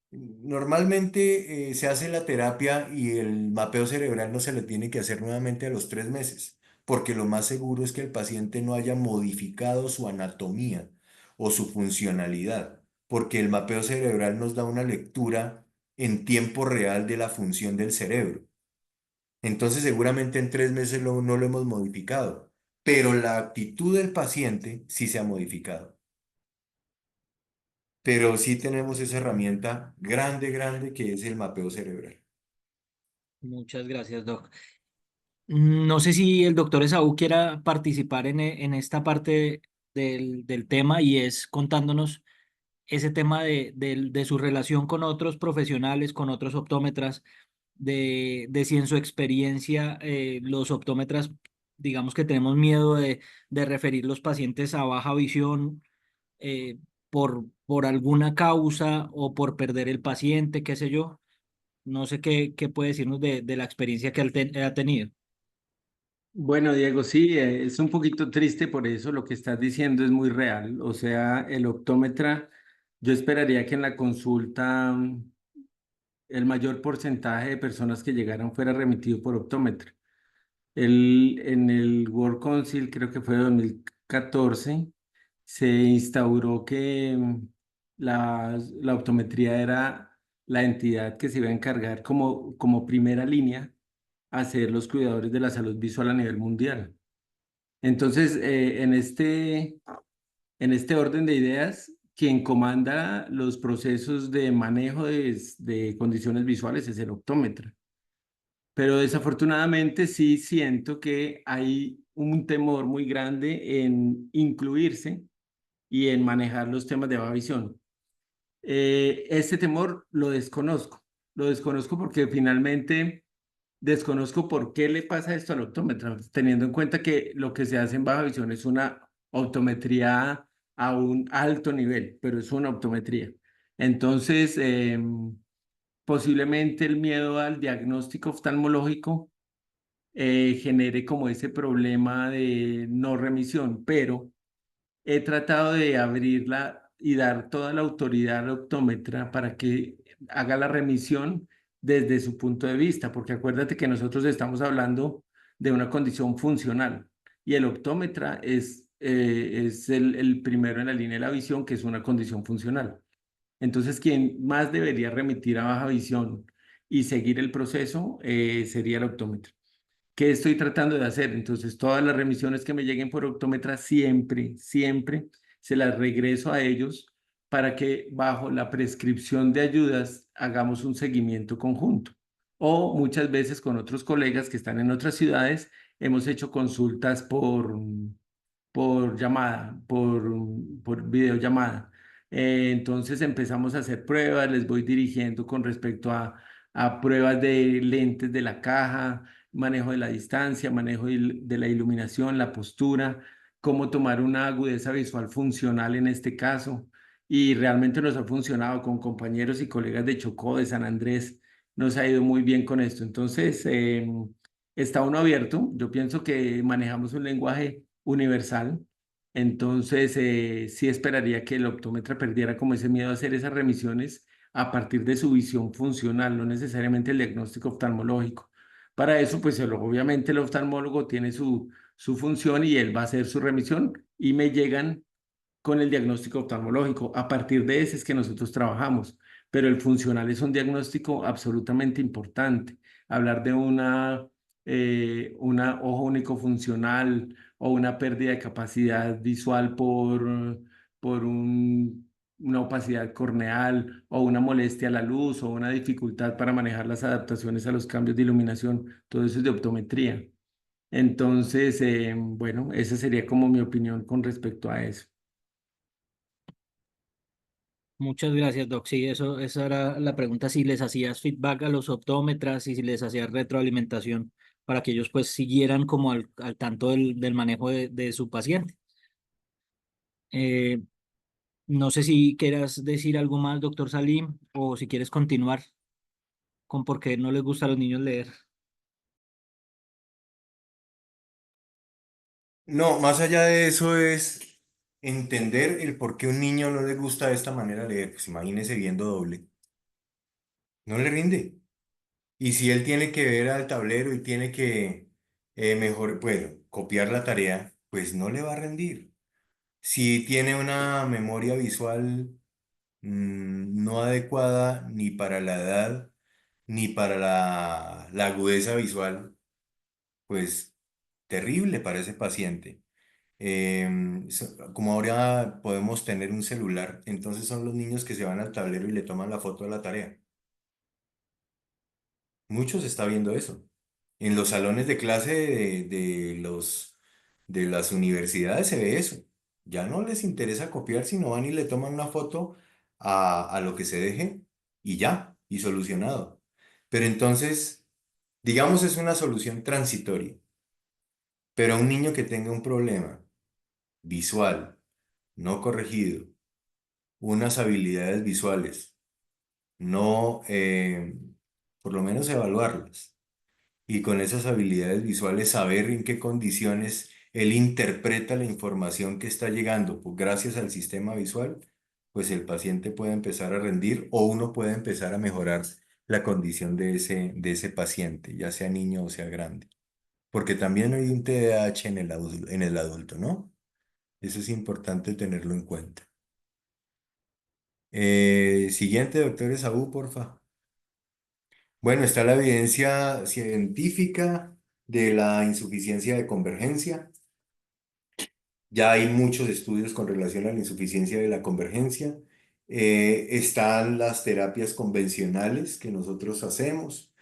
Normalmente se hace la terapia y el mapeo cerebral no se le tiene que hacer nuevamente a los 3 meses, porque lo más seguro es que el paciente no haya modificado su anatomía o su funcionalidad, porque el mapeo cerebral nos da una lectura en tiempo real de la función del cerebro. Entonces seguramente en 3 meses no lo hemos modificado, pero la actitud del paciente sí se ha modificado. Pero sí tenemos esa herramienta grande, grande que es el mapeo cerebral. Muchas gracias, Doc. No sé si el doctor Esaú quiera participar en esta parte del tema y es contándonos ese tema de su relación con otros profesionales, con otros optómetras, de si en su experiencia los optómetras, digamos que tenemos miedo de referir los pacientes a baja visión por alguna causa o por perder el paciente, qué sé yo. No sé qué puede decirnos de la experiencia que él ha tenido. Bueno, Diego, sí, es un poquito triste por eso, lo que estás diciendo es muy real. O sea, el optómetra, yo esperaría que en la consulta el mayor porcentaje de personas que llegaran fuera remitido por optómetra. En el World Council, creo que fue 2014, se instauró que la optometría era la entidad que se iba a encargar como primera línea a ser los cuidadores de la salud visual a nivel mundial. Entonces, en este orden de ideas, quien comanda los procesos de manejo de condiciones visuales es el optómetra. Pero desafortunadamente sí siento que hay un temor muy grande en incluirse y en manejar los temas de baja visión. Este temor lo desconozco porque finalmente desconozco por qué le pasa esto al optómetra, teniendo en cuenta que lo que se hace en baja visión es una optometría a un alto nivel, pero es una optometría. Entonces, posiblemente el miedo al diagnóstico oftalmológico genere como ese problema de no remisión, pero he tratado de abrirla y dar toda la autoridad al optómetra para que haga la remisión desde su punto de vista, porque acuérdate que nosotros estamos hablando de una condición funcional y el optómetra es el primero en la línea de la visión, que es una condición funcional. Entonces, quien más debería remitir a baja visión y seguir el proceso sería el optómetra. ¿Qué estoy tratando de hacer? Entonces, todas las remisiones que me lleguen por optómetra, siempre se las regreso a ellos para que bajo la prescripción de ayudas hagamos un seguimiento conjunto. O muchas veces con otros colegas que están en otras ciudades, hemos hecho consultas por llamada, por videollamada. Entonces empezamos a hacer pruebas, les voy dirigiendo con respecto a pruebas de lentes de la caja, manejo de la distancia, manejo de la iluminación, la postura, cómo tomar una agudeza visual funcional en este caso. Y realmente nos ha funcionado con compañeros y colegas de Chocó, de San Andrés, nos ha ido muy bien con esto. Entonces, está uno abierto. Yo pienso que manejamos un lenguaje universal. Entonces, sí esperaría que el optómetra perdiera como ese miedo a hacer esas remisiones a partir de su visión funcional, no necesariamente el diagnóstico oftalmológico. Para eso, pues obviamente el oftalmólogo tiene su función y él va a hacer su remisión y me llegan con el diagnóstico oftalmológico. A partir de ese es que nosotros trabajamos, pero el funcional es un diagnóstico absolutamente importante. Hablar de una ojo único funcional o una pérdida de capacidad visual por una opacidad corneal o una molestia a la luz o una dificultad para manejar las adaptaciones a los cambios de iluminación, todo eso es de optometría. Entonces, bueno, esa sería como mi opinión con respecto a eso. Muchas gracias, Doc. Sí, esa era la pregunta, si les hacías feedback a los optómetras y si les hacías retroalimentación para que ellos pues siguieran como al tanto del manejo de su paciente. Eh, no sé si quieras decir algo más, doctor Salim, o si quieres continuar con por qué no les gusta a los niños leer. No, más allá de eso es entender el por qué a un niño no le gusta de esta manera leer. Pues imagínese viendo doble. No le rinde. Y si él tiene que ver al tablero y tiene que mejor, bueno, copiar la tarea, pues no le va a rendir. Si tiene una memoria visual no adecuada ni para la edad ni para la agudeza visual, pues terrible para ese paciente. Como ahora podemos tener un celular, entonces son los niños que se van al tablero y le toman la foto de la tarea. Muchos está viendo eso. En los salones de clase de las universidades se ve eso. Ya no les interesa copiar, sino van y le toman una foto a lo que se deje y ya, y solucionado. Pero entonces, digamos, es una solución transitoria. Pero a un niño que tenga un problema visual no corregido, unas habilidades visuales, no, por lo menos evaluarlas y con esas habilidades visuales saber en qué condiciones él interpreta la información que está llegando, pues gracias al sistema visual, pues el paciente puede empezar a rendir o uno puede empezar a mejorar la condición de ese paciente, ya sea niño o sea grande. Porque también hay un TDAH en el adulto, ¿no? Eso es importante tenerlo en cuenta. Siguiente, doctor Esaú, porfa. Bueno, está la evidencia científica de la insuficiencia de convergencia. Ya hay muchos estudios con relación a la insuficiencia de la convergencia. Están las terapias convencionales que nosotros hacemos.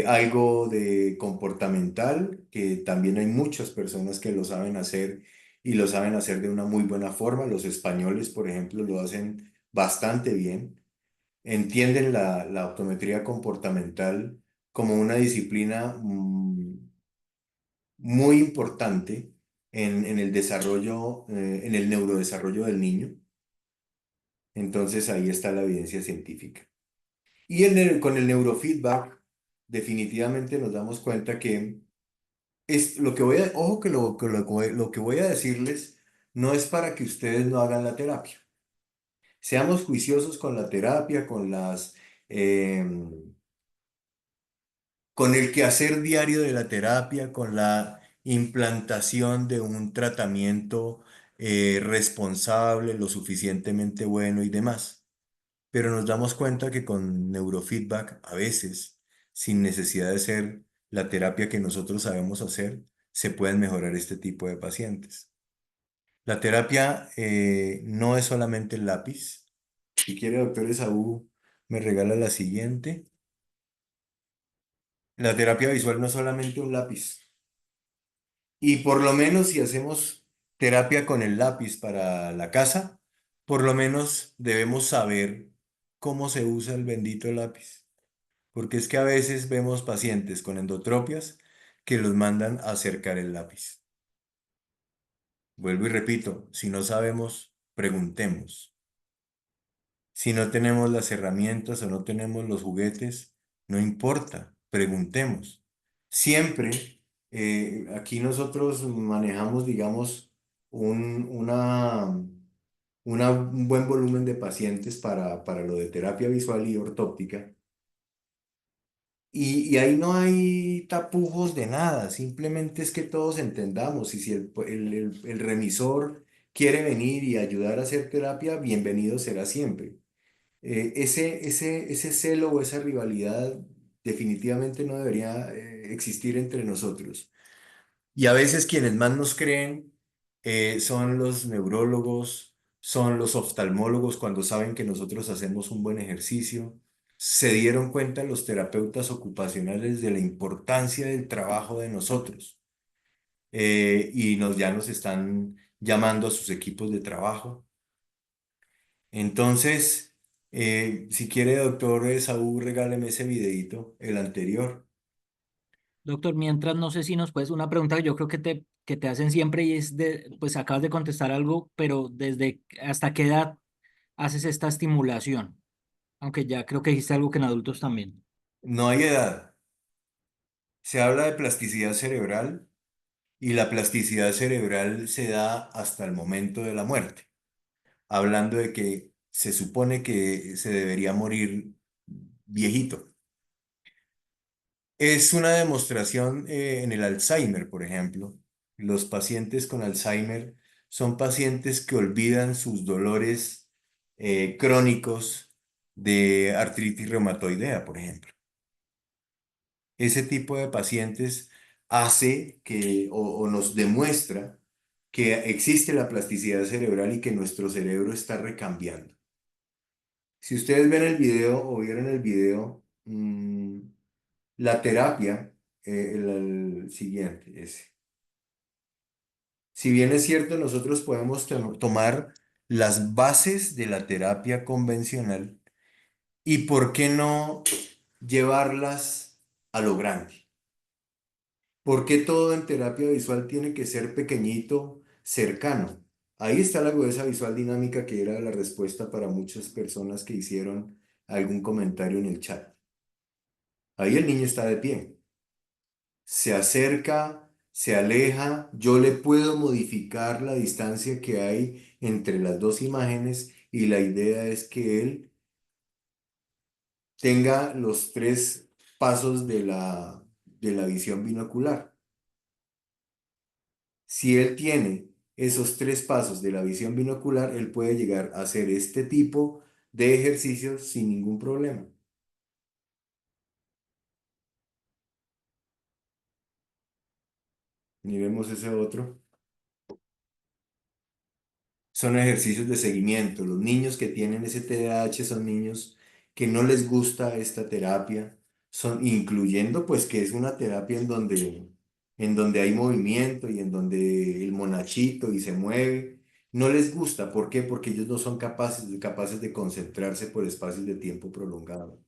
Algo de comportamental, que también hay muchas personas que lo saben hacer y lo saben hacer de una muy buena forma. Los españoles, por ejemplo, lo hacen bastante bien. Entienden la optometría comportamental como una disciplina muy importante en el desarrollo, en el neurodesarrollo del niño. Entonces ahí está la evidencia científica. Y con el neurofeedback, definitivamente nos damos cuenta que es lo que ojo que lo que voy a decirles no es para que ustedes no hagan la terapia. Seamos juiciosos con la terapia, con el quehacer diario de la terapia, con la implantación de un tratamiento responsable, lo suficientemente bueno y demás. Pero nos damos cuenta que con neurofeedback, a veces, sin necesidad de ser la terapia que nosotros sabemos hacer, se pueden mejorar este tipo de pacientes. La terapia no es solamente el lápiz. Si quiere, doctor Esaú, me regala la siguiente. La terapia visual no es solamente un lápiz. Y por lo menos si hacemos terapia con el lápiz para la casa, por lo menos debemos saber cómo se usa el bendito lápiz. Porque es que a veces vemos pacientes con endotropias que los mandan a acercar el lápiz. Vuelvo y repito, si no sabemos, preguntemos. Si no tenemos las herramientas o no tenemos los juguetes, no importa, preguntemos. Siempre, aquí nosotros manejamos, digamos, un, una, un buen volumen de pacientes para lo de terapia visual y ortóptica. Y ahí no hay tapujos de nada, simplemente es que todos entendamos. Y si el remisor quiere venir y ayudar a hacer terapia, bienvenido será siempre. Ese celo o esa rivalidad definitivamente no debería existir entre nosotros. Y a veces quienes más nos creen son los neurólogos, son los oftalmólogos cuando saben que nosotros hacemos un buen ejercicio. Se dieron cuenta los terapeutas ocupacionales de la importancia del trabajo de nosotros y ya nos están llamando a sus equipos de trabajo. Entonces, si quiere, doctor Saúl, regáleme ese videito, el anterior. Doctor, mientras no sé si nos puedes una pregunta que yo creo que te hacen siempre y es de, pues acabas de contestar algo, pero ¿desde hasta qué edad haces esta estimulación? Aunque ya creo que dijiste algo que en adultos también. No hay edad. Se habla de plasticidad cerebral y la plasticidad cerebral se da hasta el momento de la muerte, hablando de que se supone que se debería morir viejito. Es una demostración en el Alzheimer, por ejemplo. Los pacientes con Alzheimer son pacientes que olvidan sus dolores crónicos de artritis reumatoidea, por ejemplo. Ese tipo de pacientes hace o nos demuestra que existe la plasticidad cerebral y que nuestro cerebro está recambiando. Si ustedes ven el video o vieron el video, la terapia, el siguiente, ese. Si bien es cierto, nosotros podemos tomar las bases de la terapia convencional y por qué no llevarlas a lo grande. ¿Por qué todo en terapia visual tiene que ser pequeñito, cercano? Ahí está la agudeza visual dinámica que era la respuesta para muchas personas que hicieron algún comentario en el chat. Ahí el niño está de pie. se acerca, se aleja, yo le puedo modificar la distancia que hay entre las dos imágenes y la idea es que él tenga los tres pasos de la visión binocular. Si él tiene esos tres pasos de la visión binocular, él puede llegar a hacer este tipo de ejercicios sin ningún problema. Miremos ese otro. Son ejercicios de seguimiento. Los niños que tienen ese TDAH son niños que no les gusta esta terapia, son incluyendo pues que es una terapia en donde hay movimiento y en donde el monachito y se mueve. No les gusta, ¿por qué? Porque ellos no son capaces de concentrarse por espacios de tiempo prolongado.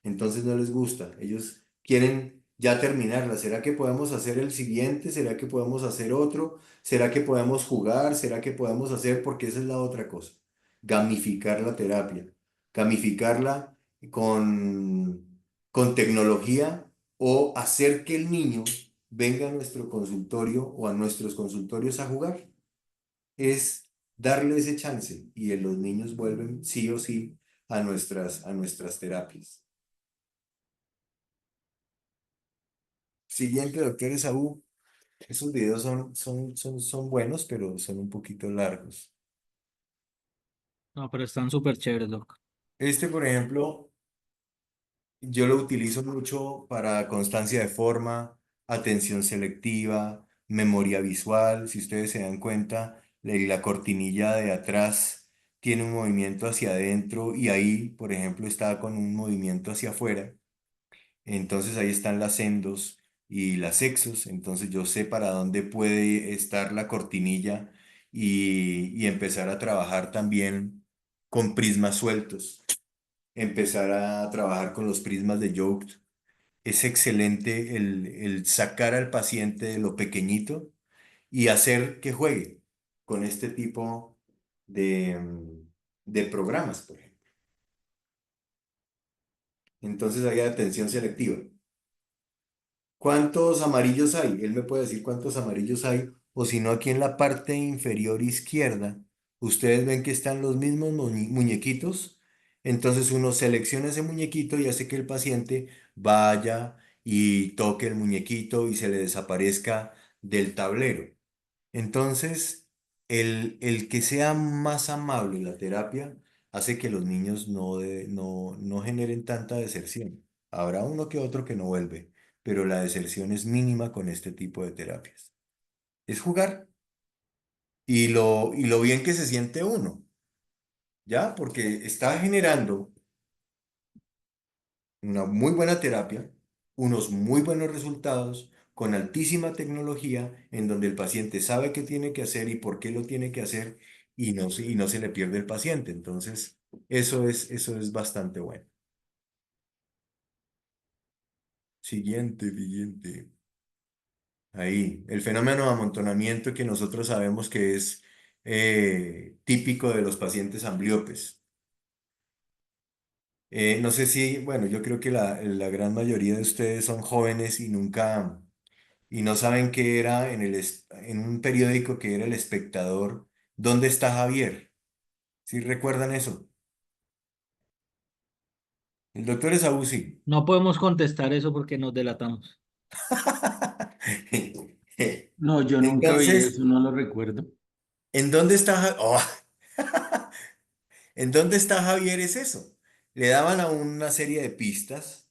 Entonces no les gusta. Ellos quieren ya terminarla. ¿Será que podemos hacer el siguiente? ¿Será que podemos hacer otro? ¿Será que podemos jugar? ¿Será que podemos hacer? Porque esa es la otra cosa. Gamificar la terapia. Gamificarla con, con tecnología o hacer que el niño venga a nuestro consultorio o a nuestros consultorios a jugar. Es darle ese chance y los niños vuelven sí o sí a nuestras terapias. Siguiente, doctor Esaú. Esos videos son buenos, pero son un poquito largos. No, pero están súper chéveres, loco. Este, por ejemplo, yo lo utilizo mucho para constancia de forma, atención selectiva, memoria visual. Si ustedes se dan cuenta, la cortinilla de atrás tiene un movimiento hacia adentro y ahí, por ejemplo, está con un movimiento hacia afuera. Entonces ahí están las endos y las exos. Entonces yo sé para dónde puede estar la cortinilla y empezar a trabajar también con prismas sueltos. Empezar a trabajar con los prismas de Young. Es excelente el sacar al paciente de lo pequeñito y hacer que juegue con este tipo de programas, por ejemplo. Entonces hay atención selectiva. ¿Cuántos amarillos hay? Él me puede decir cuántos amarillos hay. O si no, aquí en la parte inferior izquierda, ustedes ven que están los mismos muñequitos. Entonces uno selecciona ese muñequito y hace que el paciente vaya y toque el muñequito y se le desaparezca del tablero. Entonces, el que sea más amable la terapia hace que los niños no generen tanta deserción. Habrá uno que otro que no vuelve, pero la deserción es mínima con este tipo de terapias. Es jugar y lo bien que se siente uno, ¿ya? Porque está generando una muy buena terapia, unos muy buenos resultados con altísima tecnología en donde el paciente sabe qué tiene que hacer y por qué lo tiene que hacer y no se le pierde el paciente. Entonces, eso es bastante bueno. Siguiente. Ahí, el fenómeno de amontonamiento que nosotros sabemos que es típico de los pacientes ambliopes. No sé si, bueno, yo creo que la gran mayoría de ustedes son jóvenes y no saben qué era en un periódico que era El Espectador. ¿Dónde está Javier? ¿Sí recuerdan eso? El doctor Esaú sí. No podemos contestar eso porque nos delatamos. No, yo nunca vi Entonces, eso, no lo recuerdo. ¿en dónde está ¿En dónde está Javier? Es eso. Le daban a una serie de pistas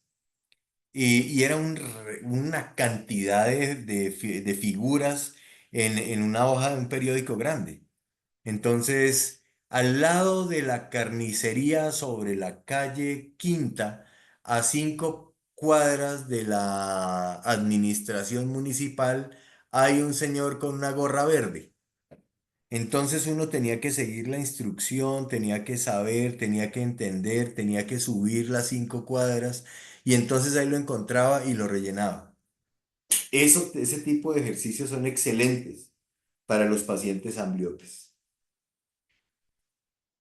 y era una cantidad de figuras en una hoja de un periódico grande. Entonces, al lado de la carnicería sobre la calle Quinta, a 5 cuadras de la administración municipal, hay un señor con una gorra verde. Entonces uno tenía que seguir la instrucción, tenía que saber, tenía que entender, tenía que subir las 5 cuadras y entonces ahí lo encontraba y lo rellenaba. Ese tipo de ejercicios son excelentes para los pacientes ambliopes.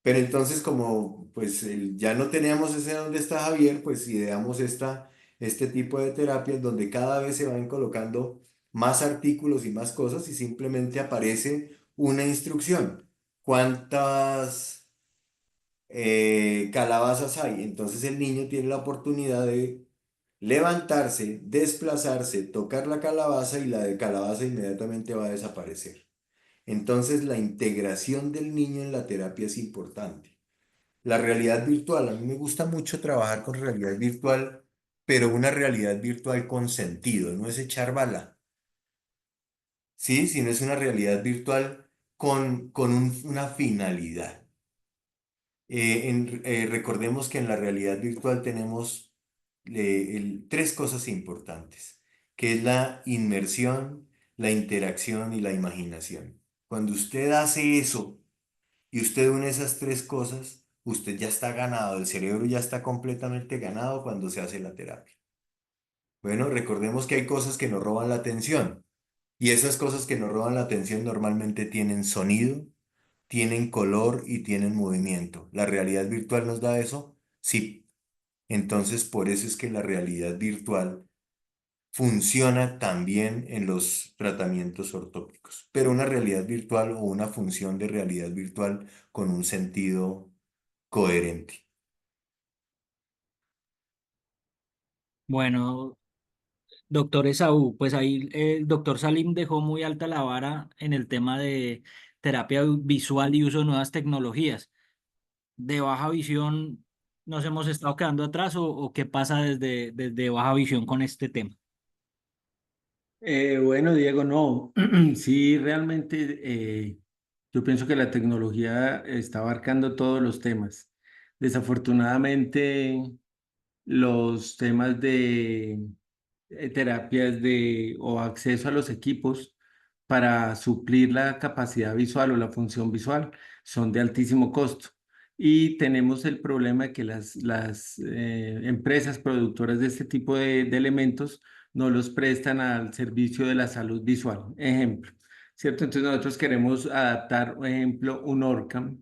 Pero entonces como pues ya no teníamos ese dónde está Javier, pues ideamos este tipo de terapias donde cada vez se van colocando más artículos y más cosas y simplemente aparece una instrucción. ¿Cuántas calabazas hay? Entonces el niño tiene la oportunidad de levantarse, desplazarse, tocar la calabaza y la de calabaza inmediatamente va a desaparecer. Entonces la integración del niño en la terapia es importante. La realidad virtual, a mí me gusta mucho trabajar con realidad virtual, pero una realidad virtual con sentido, no es echar bala, ¿sí? Sino es una realidad virtual con una finalidad. Recordemos que en la realidad virtual tenemos tres cosas importantes, que es la inmersión, la interacción y la imaginación. Cuando usted hace eso y usted une esas tres cosas, usted ya está ganado, el cerebro ya está completamente ganado cuando se hace la terapia. Bueno, recordemos que hay cosas que nos roban la atención y esas cosas que nos roban la atención normalmente tienen sonido, tienen color y tienen movimiento. ¿La realidad virtual nos da eso? Sí. Entonces, por eso es que la realidad virtual funciona también en los tratamientos ortópicos, pero una realidad virtual o una función de realidad virtual con un sentido coherente. Bueno, doctor Esaú, pues ahí el doctor Salim dejó muy alta la vara en el tema de terapia visual y uso de nuevas tecnologías. ¿De baja visión nos hemos estado quedando atrás o qué pasa desde baja visión con este tema? Bueno, Diego, no, sí, realmente yo pienso que la tecnología está abarcando todos los temas. Desafortunadamente, los temas de terapias o acceso a los equipos para suplir la capacidad visual o la función visual son de altísimo costo. Y tenemos el problema de que las empresas productoras de este tipo de elementos no los prestan al servicio de la salud visual. Ejemplo, ¿cierto? Entonces nosotros queremos adaptar, por ejemplo, un Orcam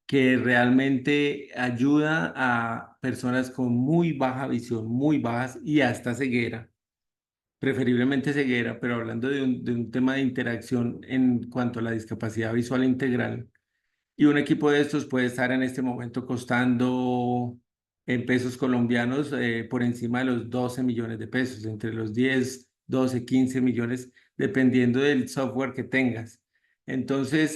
que realmente ayuda a personas con muy baja visión, muy bajas y hasta ceguera, preferiblemente ceguera, pero hablando de un tema de interacción en cuanto a la discapacidad visual integral. Y un equipo de estos puede estar en este momento costando en pesos colombianos por encima de los 12 millones de pesos, entre los 10, 12, 15 millones, dependiendo del software que tengas. Entonces,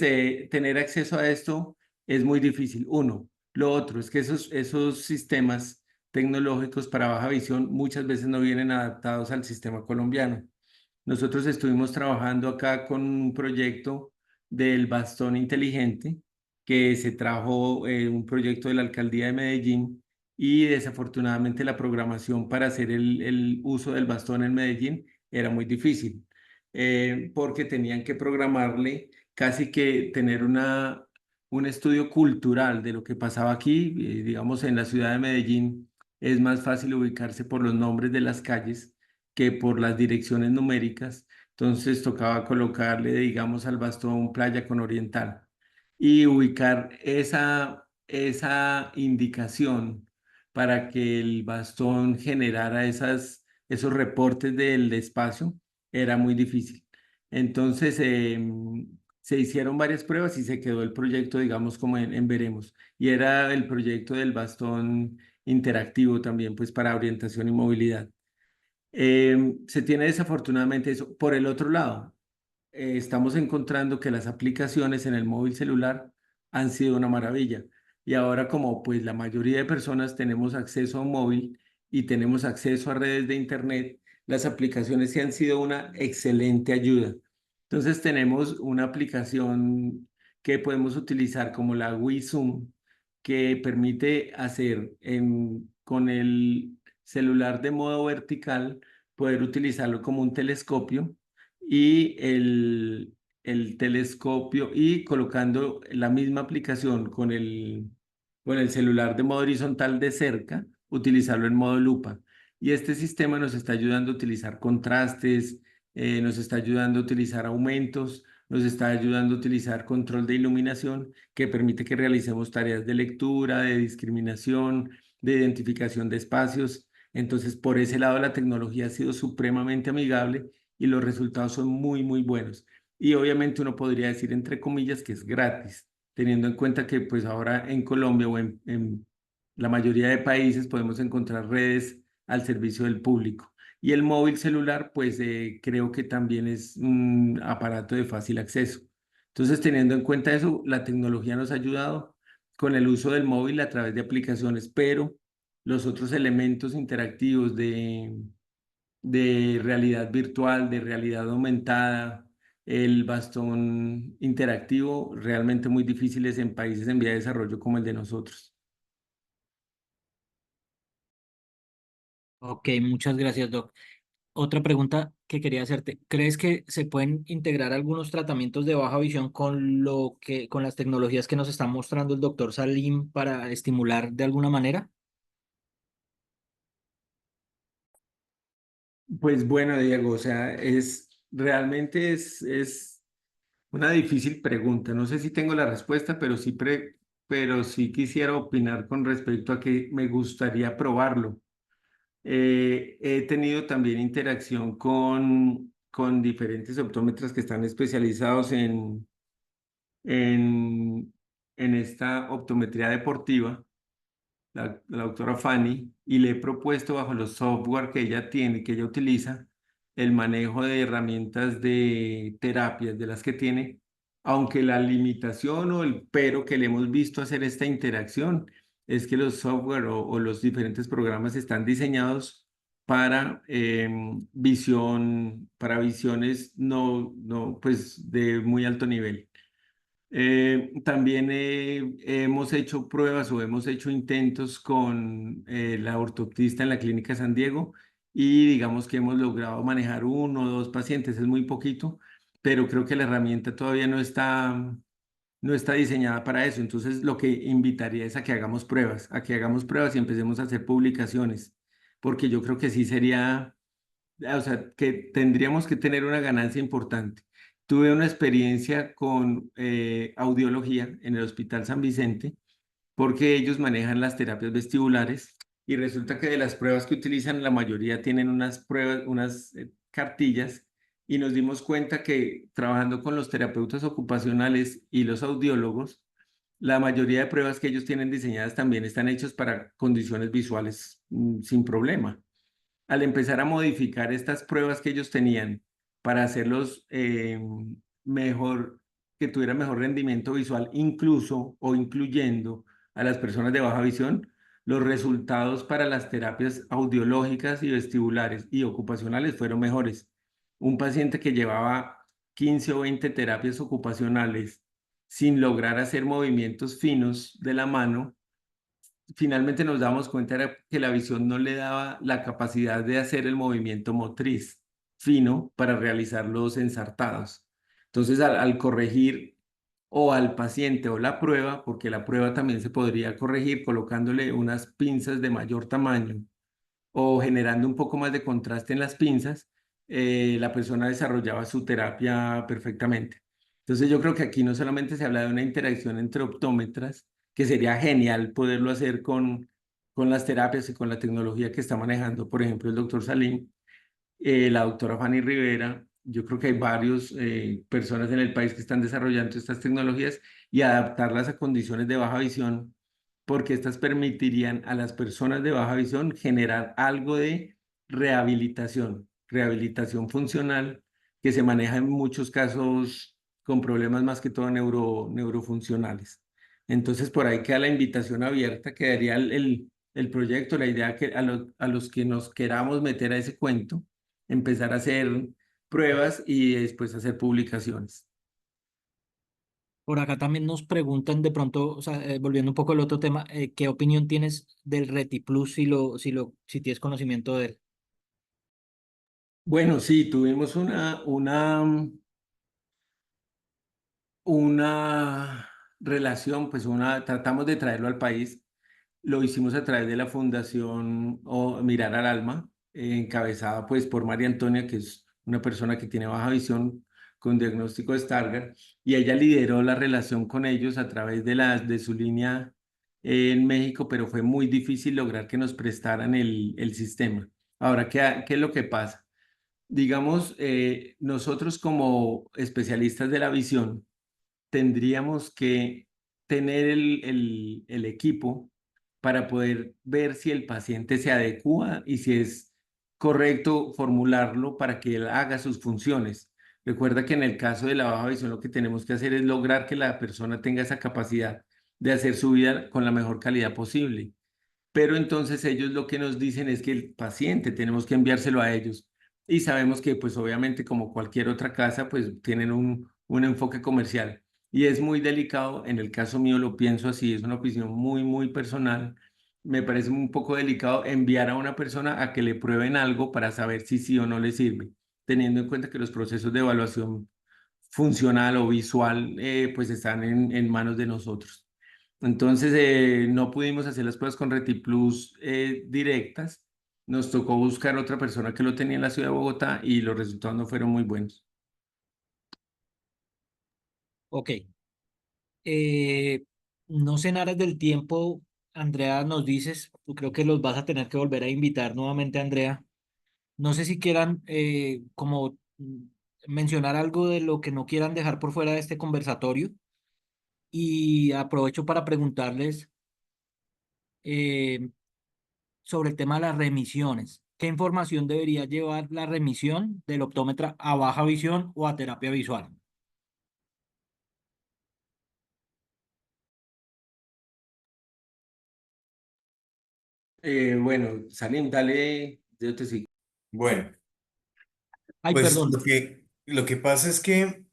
tener acceso a esto es muy difícil. Uno. Lo otro es que esos sistemas tecnológicos para baja visión muchas veces no vienen adaptados al sistema colombiano. Nosotros estuvimos trabajando acá con un proyecto del bastón inteligente que se trajo un proyecto de la alcaldía de Medellín y desafortunadamente la programación para hacer el uso del bastón en Medellín era muy difícil porque tenían que programarle casi que tener un estudio cultural de lo que pasaba aquí, digamos en la ciudad de Medellín es más fácil ubicarse por los nombres de las calles que por las direcciones numéricas. Entonces tocaba colocarle, digamos, al bastón playa con oriental y ubicar esa indicación para que el bastón generara esos reportes del espacio era muy difícil. Entonces se hicieron varias pruebas y se quedó el proyecto, digamos, como en veremos. Y era el proyecto del bastón interactivo también, pues para orientación y movilidad. Se tiene desafortunadamente eso. Por el otro lado, estamos encontrando que las aplicaciones en el móvil celular han sido una maravilla. Y ahora como pues la mayoría de personas tenemos acceso a un móvil y tenemos acceso a redes de internet, las aplicaciones sí han sido una excelente ayuda. Entonces tenemos una aplicación que podemos utilizar como la Wii Zoom, que permite hacer con el celular de modo vertical, poder utilizarlo como un telescopio y el telescopio y colocando la misma aplicación con el celular de modo horizontal de cerca, utilizarlo en modo lupa. Y este sistema nos está ayudando a utilizar contrastes, nos está ayudando a utilizar aumentos, nos está ayudando a utilizar control de iluminación que permite que realicemos tareas de lectura, de discriminación, de identificación de espacios. Entonces, por ese lado, la tecnología ha sido supremamente amigable y los resultados son muy, muy buenos. Y obviamente uno podría decir, entre comillas, que es gratis, teniendo en cuenta que pues ahora en Colombia o en la mayoría de países podemos encontrar redes al servicio del público. Y el móvil celular, pues creo que también es un aparato de fácil acceso. Entonces, teniendo en cuenta eso, la tecnología nos ha ayudado con el uso del móvil a través de aplicaciones, pero los otros elementos interactivos de realidad virtual, de realidad aumentada, el bastón interactivo, realmente muy difíciles en países en vía de desarrollo como el de nosotros. Ok, muchas gracias, Doc. Otra pregunta que quería hacerte. ¿Crees que se pueden integrar algunos tratamientos de baja visión con las tecnologías que nos está mostrando el doctor Salim para estimular de alguna manera? Pues bueno, Diego, o sea, realmente es una difícil pregunta. No sé si tengo la respuesta, pero sí quisiera opinar con respecto a que me gustaría probarlo. He tenido también interacción con diferentes optómetras que están especializados en, en esta optometría deportiva, la doctora Fanny, y le he propuesto bajo los software que ella tiene, que ella utiliza, el manejo de herramientas de terapias de las que tiene, aunque la limitación o el pero que le hemos visto hacer esta interacción es que los software o los diferentes programas están diseñados para para visiones pues de muy alto nivel. También hemos hecho pruebas o hemos hecho intentos con la ortoptista en la Clínica San Diego y digamos que hemos logrado manejar uno o dos pacientes, es muy poquito, pero creo que la herramienta todavía no está diseñada para eso. Entonces, lo que invitaría es a que hagamos pruebas, a que hagamos pruebas y empecemos a hacer publicaciones, porque yo creo que sí sería, o sea, que tendríamos que tener una ganancia importante. Tuve una experiencia con audiología en el Hospital San Vicente porque ellos manejan las terapias vestibulares y resulta que de las pruebas que utilizan, la mayoría tienen unas pruebas, unas cartillas y nos dimos cuenta que trabajando con los terapeutas ocupacionales y los audiólogos, la mayoría de pruebas que ellos tienen diseñadas también están hechas para condiciones visuales sin problema. Al empezar a modificar estas pruebas que ellos tenían para hacerlos mejor, que tuvieran mejor rendimiento visual, incluso o incluyendo a las personas de baja visión, los resultados para las terapias audiológicas y vestibulares y ocupacionales fueron mejores. Un paciente que llevaba 15 o 20 terapias ocupacionales sin lograr hacer movimientos finos de la mano, finalmente nos damos cuenta era que la visión no le daba la capacidad de hacer el movimiento motriz fino para realizar los ensartados. Entonces, al corregir o al paciente o la prueba, porque la prueba también se podría corregir colocándole unas pinzas de mayor tamaño o generando un poco más de contraste en las pinzas, la persona desarrollaba su terapia perfectamente. Entonces yo creo que aquí no solamente se habla de una interacción entre optómetras, que sería genial poderlo hacer con las terapias y con la tecnología que está manejando, por ejemplo, el doctor Salim, la doctora Fanny Rivera. Yo creo que hay varias personas en el país que están desarrollando estas tecnologías y adaptarlas a condiciones de baja visión, porque estas permitirían a las personas de baja visión generar algo de rehabilitación funcional, que se maneja en muchos casos con problemas más que todo neurofuncionales. Entonces, por ahí queda la invitación abierta, quedaría el proyecto, la idea que a los que nos queramos meter a ese cuento, empezar a hacer pruebas y después hacer publicaciones. Por acá también nos preguntan de pronto, o sea, volviendo un poco al otro tema, ¿qué opinión tienes del RetiPlus si tienes conocimiento de él? Bueno, sí, tuvimos una relación, pues tratamos de traerlo al país. Lo hicimos a través de la Fundación Mirar al Alma, encabezada pues por María Antonia, que es una persona que tiene baja visión con diagnóstico de Stargardt, y ella lideró la relación con ellos a través de su línea en México, pero fue muy difícil lograr que nos prestaran el sistema. Ahora, ¿qué es lo que pasa? Digamos, nosotros como especialistas de la visión, tendríamos que tener el equipo para poder ver si el paciente se adecua y si es correcto formularlo para que él haga sus funciones. Recuerda que en el caso de la baja visión lo que tenemos que hacer es lograr que la persona tenga esa capacidad de hacer su vida con la mejor calidad posible. Pero entonces ellos lo que nos dicen es que el paciente tenemos que enviárselo a ellos y sabemos que pues obviamente como cualquier otra casa pues tienen un enfoque comercial y es muy delicado, en el caso mío lo pienso así, es una opinión muy personal, me parece un poco delicado enviar a una persona a que le prueben algo para saber si sí o no le sirve, teniendo en cuenta que los procesos de evaluación funcional o visual pues están en manos de nosotros. Entonces, no pudimos hacer las pruebas con Retiplus directas. Nos tocó buscar otra persona que lo tenía en la ciudad de Bogotá y los resultados no fueron muy buenos. Ok. Eh, no sé en aras del tiempo, Andrea, nos dices, tú creo que los vas a tener que volver a invitar nuevamente, Andrea. No sé si quieran como mencionar algo de lo que no quieran dejar por fuera de este conversatorio y aprovecho para preguntarles eh, sobre el tema de las remisiones. ¿Qué información debería llevar la remisión del optómetra a baja visión o a terapia visual? Bueno, Salim, dale, yo te sigo. Bueno, Ay, pues perdón. lo que pasa es que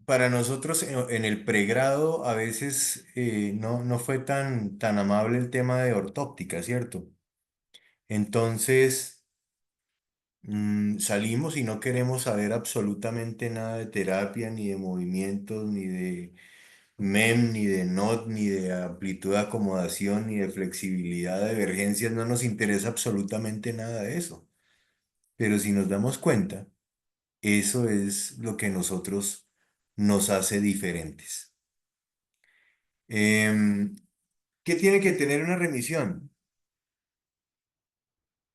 para nosotros en el pregrado a veces no fue tan amable el tema de ortóptica, ¿cierto? Entonces salimos y no queremos saber absolutamente nada de terapia, ni de movimientos, ni de MEM, ni de NOT, ni de amplitud de acomodación, ni de flexibilidad de divergencias. No nos interesa absolutamente nada de eso. Pero si nos damos cuenta, eso es lo que nosotros nos hace diferentes. Em, ¿Qué tiene que tener una remisión?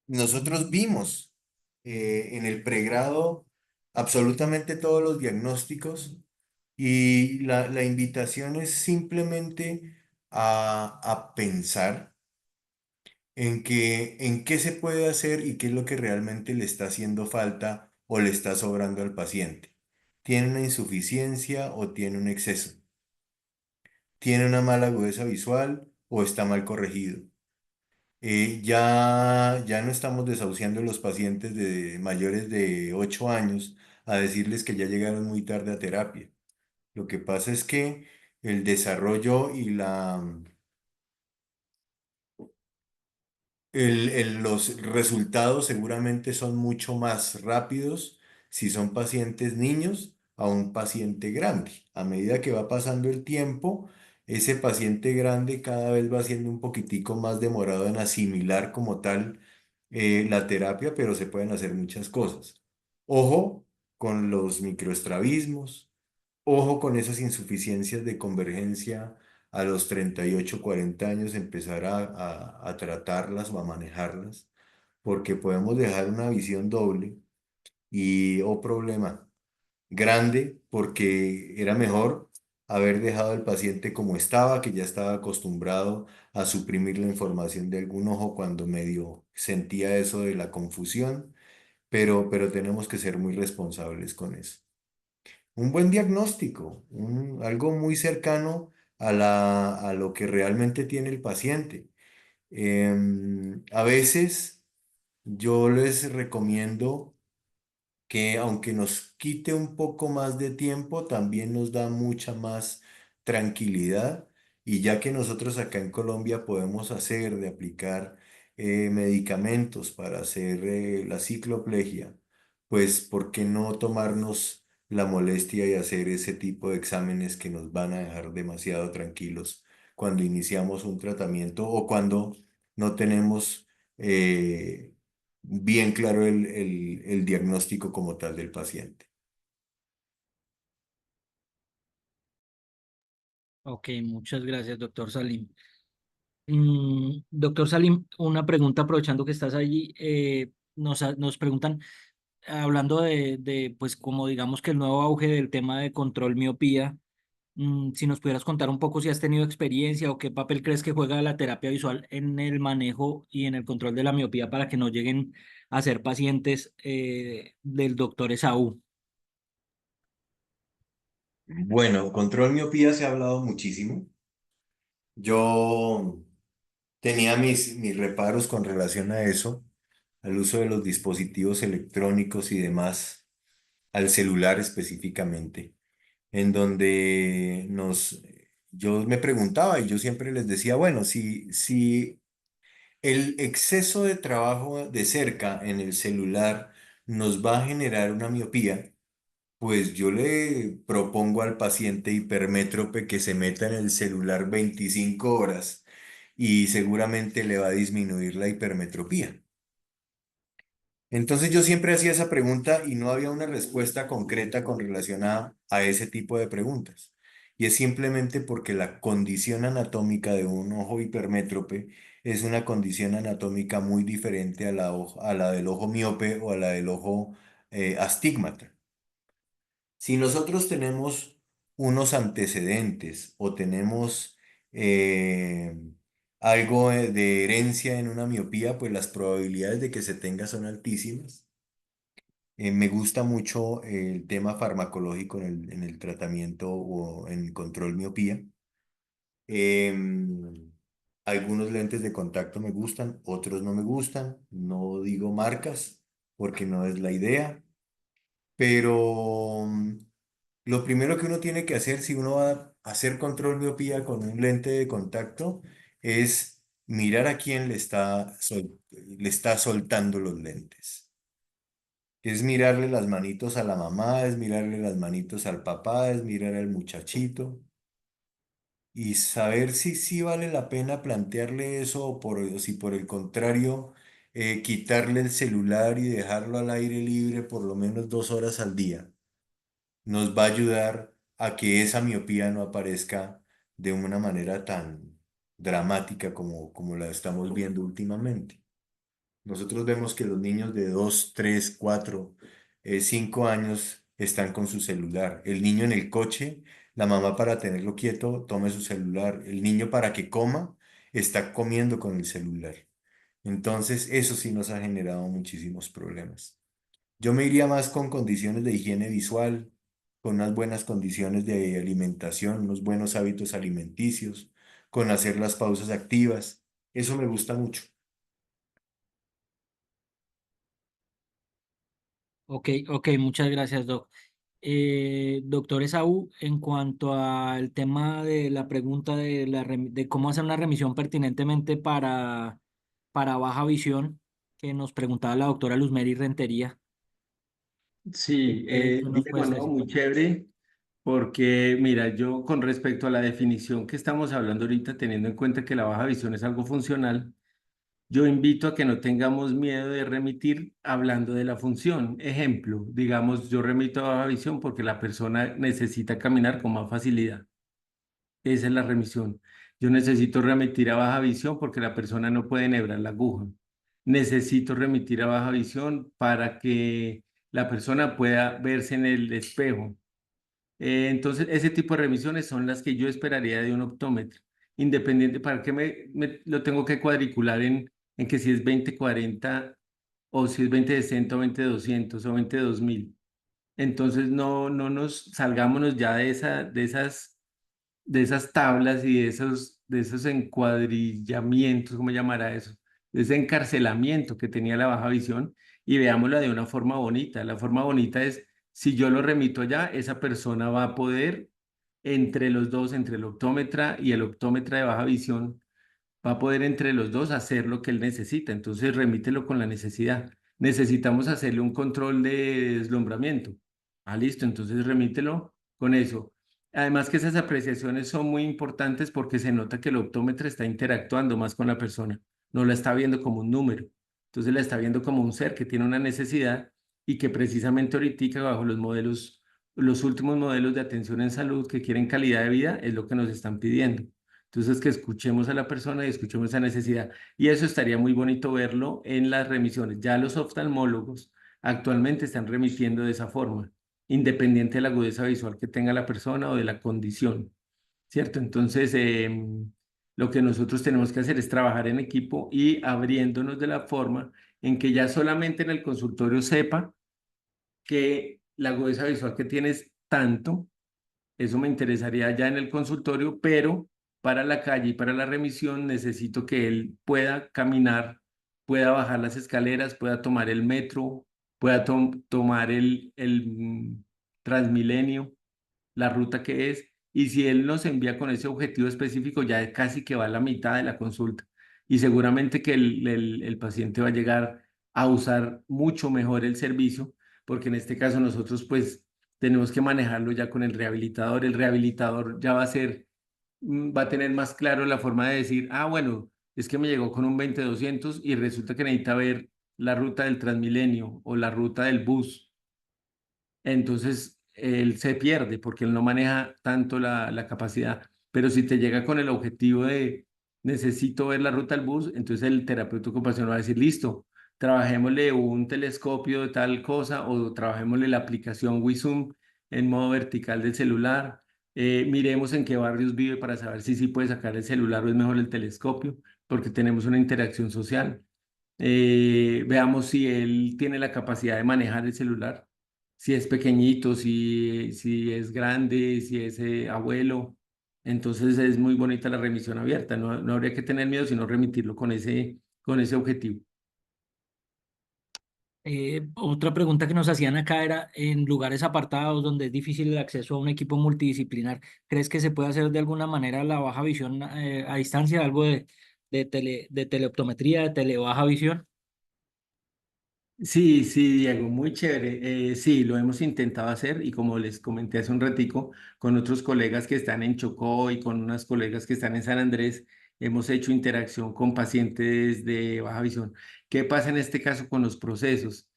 Nosotros vimos en el pregrado absolutamente todos los diagnósticos y la invitación es simplemente a pensar en qué se puede hacer y qué es lo que realmente le está haciendo falta o le está sobrando al paciente. ¿Tiene una insuficiencia o tiene un exceso? ¿Tiene una mala agudeza visual o está mal corregido? Ya no estamos desahuciando a los pacientes de mayores de 8 años a decirles que ya llegaron muy tarde a terapia. Lo que pasa es que el desarrollo y los resultados seguramente son mucho más rápidos si son pacientes niños a un paciente grande. A medida que va pasando el tiempo, ese paciente grande cada vez va siendo un poquitico más demorado en asimilar como tal la terapia, pero se pueden hacer muchas cosas. Ojo con los microestrabismos. Ojo con esas insuficiencias de convergencia a los 38, 40 años, empezar a tratarlas o a manejarlas, porque podemos dejar una visión doble y, o problema grande, porque era mejor haber dejado al paciente como estaba, que ya estaba acostumbrado a suprimir la información de algún ojo cuando medio sentía eso de la confusión, pero tenemos que ser muy responsables con eso. Un buen diagnóstico, algo muy cercano a lo que realmente tiene el paciente. A veces yo les recomiendo que aunque nos quite un poco más de tiempo, también nos da mucha más tranquilidad. Y ya que nosotros acá en Colombia podemos hacer de aplicar medicamentos para hacer la cicloplegia, pues ¿por qué no tomarnos la molestia y hacer ese tipo de exámenes que nos van a dejar demasiado tranquilos cuando iniciamos un tratamiento o cuando no tenemos bien claro el diagnóstico como tal del paciente? Ok, muchas gracias, doctor Salim. Doctor Salim, una pregunta aprovechando que estás allí. Nos preguntan, hablando pues como digamos que el nuevo auge del tema de control miopía, si nos pudieras contar un poco si has tenido experiencia o qué papel crees que juega la terapia visual en el manejo y en el control de la miopía para que no lleguen a ser pacientes del doctor Esaú. Bueno, control miopía se ha hablado muchísimo. Yo tenía mis reparos con relación a eso, al uso de los dispositivos electrónicos y demás, al celular específicamente, en donde yo me preguntaba y yo siempre les decía, bueno, si el exceso de trabajo de cerca en el celular nos va a generar una miopía, pues yo le propongo al paciente hipermétrope que se meta en el celular 25 horas y seguramente le va a disminuir la hipermetropía. Entonces yo siempre hacía esa pregunta y no había una respuesta concreta con relación a ese tipo de preguntas. Y es simplemente porque la condición anatómica de un ojo hipermétrope es una condición anatómica muy diferente a la del ojo miope o a la del ojo astigmata. Si nosotros tenemos unos antecedentes o tenemos eh, algo de herencia en una miopía, pues las probabilidades de que se tenga son altísimas. Me gusta mucho el tema farmacológico en el tratamiento o en control miopía. Em, Algunos lentes de contacto me gustan, otros no me gustan. No digo marcas porque no es la idea, pero lo primero que uno tiene que hacer si uno va a hacer control miopía con un lente de contacto es mirar a quién le está soltando los lentes. Es mirarle las manitos a la mamá, es mirarle las manitos al papá, es mirar al muchachito y saber si sí vale la pena plantearle eso o si por el contrario quitarle el celular y dejarlo al aire libre por lo menos 2 horas al día nos va a ayudar a que esa miopía no aparezca de una manera tan dramática como la estamos viendo últimamente. Nosotros vemos que los niños de 2, 3, 4, 5 años están con su celular. El niño en el coche, la mamá para tenerlo quieto tome su celular. El niño para que coma está comiendo con el celular. Entonces, eso sí nos ha generado muchísimos problemas. Yo me iría más con condiciones de higiene visual, con unas buenas condiciones de alimentación, unos buenos hábitos alimenticios, con hacer las pausas activas. Eso me gusta mucho. Ok, ok, muchas gracias, Doc. Doctor Esaú, en cuanto al tema de la pregunta de cómo hacer una remisión pertinentemente para baja visión, que nos preguntaba la doctora Luzmeri Rentería, Sí, ¿qué nos Diego, puedes no, decir? muy chévere, porque mira, yo con respecto a la definición que estamos hablando ahorita, teniendo en cuenta que la baja visión es algo funcional, yo invito a que no tengamos miedo de remitir hablando de la función. Ejemplo, digamos, yo remito a baja visión porque la persona necesita caminar con más facilidad. Esa es la remisión. Yo necesito remitir a baja visión porque la persona no puede enhebrar la aguja. Necesito remitir a baja visión para que la persona pueda verse en el espejo. Entonces, ese tipo de remisiones son las que yo esperaría de un optómetro. Independiente, ¿para qué lo tengo que cuadricular en que si es 20/40 o si es 20/60 o 20/200 o 20/2000? Entonces, no nos salgámonos ya de esas tablas y de esos encuadrillamientos, ¿cómo llamará eso? De ese encarcelamiento que tenía la baja visión y veámosla de una forma bonita. La forma bonita es, si yo lo remito allá, esa persona va a poder, entre los dos, entre el optómetra y el optómetra de baja visión, va a poder entre los dos hacer lo que él necesita. Entonces, remítelo con la necesidad. Necesitamos hacerle un control de deslumbramiento. Ah, listo, entonces remítelo con eso. Además que esas apreciaciones son muy importantes porque se nota que el optómetra está interactuando más con la persona, no la está viendo como un número, entonces la está viendo como un ser que tiene una necesidad y que precisamente ahorita bajo los últimos modelos de atención en salud que quieren calidad de vida es lo que nos están pidiendo. Entonces, que escuchemos a la persona y escuchemos esa necesidad. Y eso estaría muy bonito verlo en las remisiones. Ya los oftalmólogos actualmente están remitiendo de esa forma, independiente de la agudeza visual que tenga la persona o de la condición, ¿cierto? Entonces, lo que nosotros tenemos que hacer es trabajar en equipo y abriéndonos de la forma en que ya solamente en el consultorio sepa que la agudeza visual que tienes tanto, eso me interesaría ya en el consultorio, pero para la calle y para la remisión necesito que él pueda caminar, pueda bajar las escaleras, pueda tomar el metro, pueda tomar el Transmilenio, la ruta que es, y si él nos envía con ese objetivo específico, ya casi que va a la mitad de la consulta. Y seguramente que el paciente va a llegar a usar mucho mejor el servicio, porque en este caso nosotros pues tenemos que manejarlo ya con el rehabilitador. El rehabilitador ya va a ser, va a tener más claro la forma de decir, ah, bueno, es que me llegó con un 20-200 y resulta que necesita ver la ruta del Transmilenio o la ruta del bus. Entonces él se pierde porque él no maneja tanto la capacidad. Pero si te llega con el objetivo de necesito ver la ruta del bus, entonces el terapeuta ocupacional va a decir, listo, trabajémosle un telescopio de tal cosa o trabajémosle la aplicación WiZoom en modo vertical del celular. Miremos en qué barrios vive para saber si sí puede sacar el celular o es mejor el telescopio, porque tenemos una interacción social. Veamos si él tiene la capacidad de manejar el celular, si es pequeñito, si es grande, si es abuelo. Entonces es muy bonita la remisión abierta. No, no habría que tener miedo, sino remitirlo con ese objetivo. Otra pregunta que nos hacían acá era, en lugares apartados donde es difícil el acceso a un equipo multidisciplinar, ¿crees que se puede hacer de alguna manera la baja visión a distancia, algo de teleoptometría, de telebaja visión? Sí, sí, Diego, muy chévere. Sí, lo hemos intentado hacer y como les comenté hace un ratico, con otros colegas que están en Chocó y con unas colegas que están en San Andrés, hemos hecho interacción con pacientes de baja visión. ¿Qué pasa en este caso con los procesos?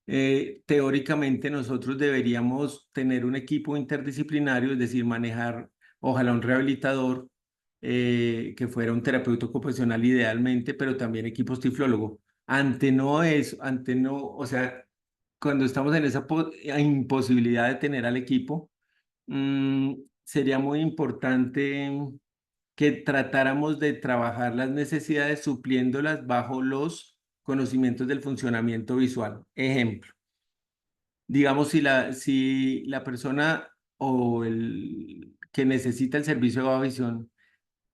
Teóricamente nosotros deberíamos tener un equipo interdisciplinario, es decir, manejar, ojalá un rehabilitador, que fuera un terapeuta ocupacional idealmente, pero también equipos tiflólogos ante no, o sea, cuando estamos en esa imposibilidad de tener al equipo, sería muy importante que tratáramos de trabajar las necesidades supliéndolas bajo los conocimientos del funcionamiento visual. Ejemplo, digamos, si la persona o el que necesita el servicio de baja visión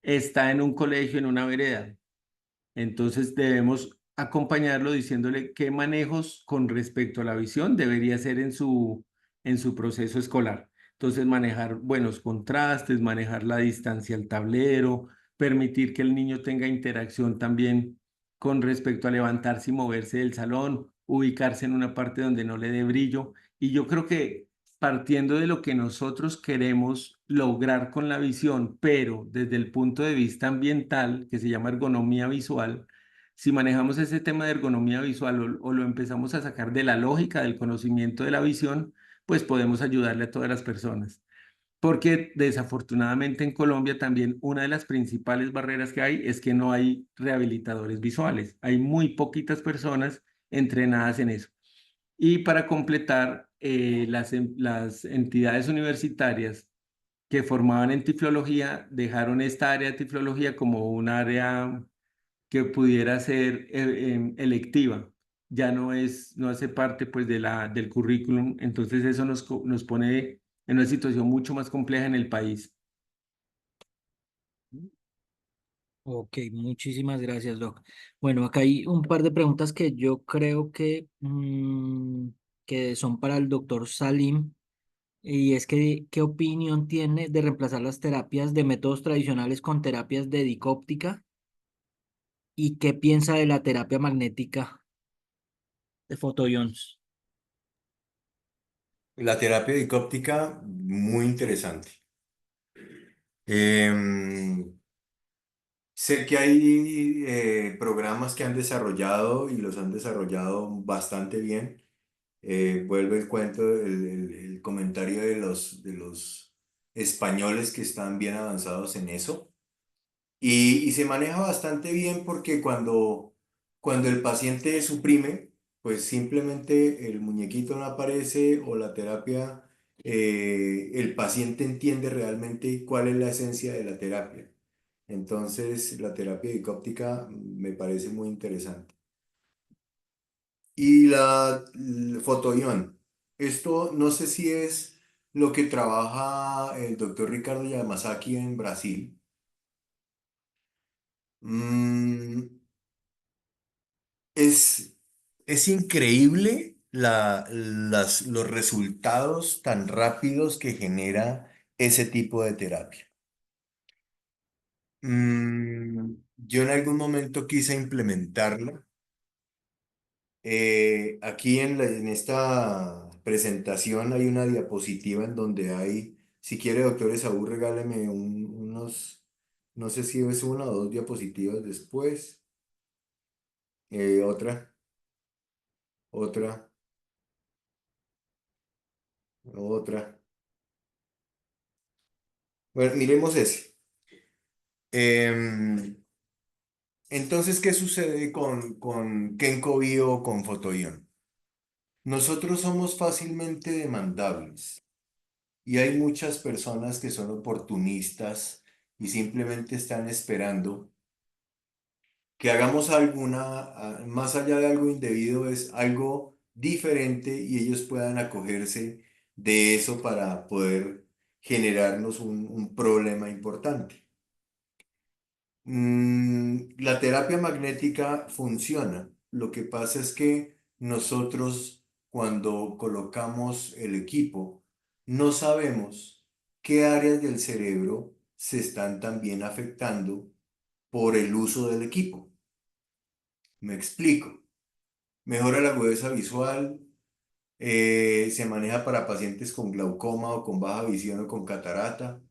está en un colegio, en una vereda, entonces debemos acompañarlo diciéndole qué manejos con respecto a la visión debería hacer en su proceso escolar. Entonces manejar buenos contrastes, manejar la distancia al tablero, permitir que el niño tenga interacción también con respecto a levantarse y moverse del salón, ubicarse en una parte donde no le dé brillo. Y yo creo que partiendo de lo que nosotros queremos lograr con la visión, pero desde el punto de vista ambiental, que se llama ergonomía visual, si manejamos ese tema de ergonomía visual o lo empezamos a sacar de la lógica del conocimiento de la visión, pues podemos ayudarle a todas las personas. Porque desafortunadamente en Colombia también una de las principales barreras que hay es que no hay rehabilitadores visuales. Hay muy poquitas personas entrenadas en eso. Y para completar, las entidades universitarias que formaban en tiflología dejaron esta área de tiflología como un área que pudiera ser electiva. Ya no hace parte pues del currículum, entonces eso nos pone en una situación mucho más compleja en el país. Ok, muchísimas gracias, Doc. Bueno, acá hay un par de preguntas que yo creo que son para el doctor Salim. Y es que, ¿qué opinión tiene de reemplazar las terapias de métodos tradicionales con terapias de dicóptica? ¿Y qué piensa de la terapia magnética de fotoions? La terapia dicóptica, muy interesante. Em, Sé que hay programas que han desarrollado y los han desarrollado bastante bien. Vuelve el cuento, el comentario de los españoles que están bien avanzados en eso. Y se maneja bastante bien porque cuando el paciente suprime, pues simplemente el muñequito no aparece o la terapia, el paciente entiende realmente cuál es la esencia de la terapia. Entonces, la terapia dicóptica me parece muy interesante. Y el fotoión. Esto no sé si es lo que trabaja el doctor Ricardo Yamasaki en Brasil. Mm, es, es increíble los resultados tan rápidos que genera ese tipo de terapia. Yo en algún momento quise implementarla. Aquí en esta presentación hay una diapositiva en donde hay, si quiere, doctor Esaú, regáleme unos, no sé si es una o dos diapositivas después. Otra, otra, otra. Bueno, miremos ese. Em, entonces, ¿qué sucede con Kenko Bio o con Fotoion? Nosotros somos fácilmente demandables. Y hay muchas personas que son oportunistas y simplemente están esperando que hagamos más allá de algo indebido, es algo diferente y ellos puedan acogerse de eso para poder generarnos un problema importante. La terapia magnética funciona. Lo que pasa es que nosotros cuando colocamos el equipo no sabemos qué áreas del cerebro se están también afectando por el uso del equipo. Me explico. Mejora la agudeza visual, se maneja para pacientes con glaucoma o con baja visión o con catarata.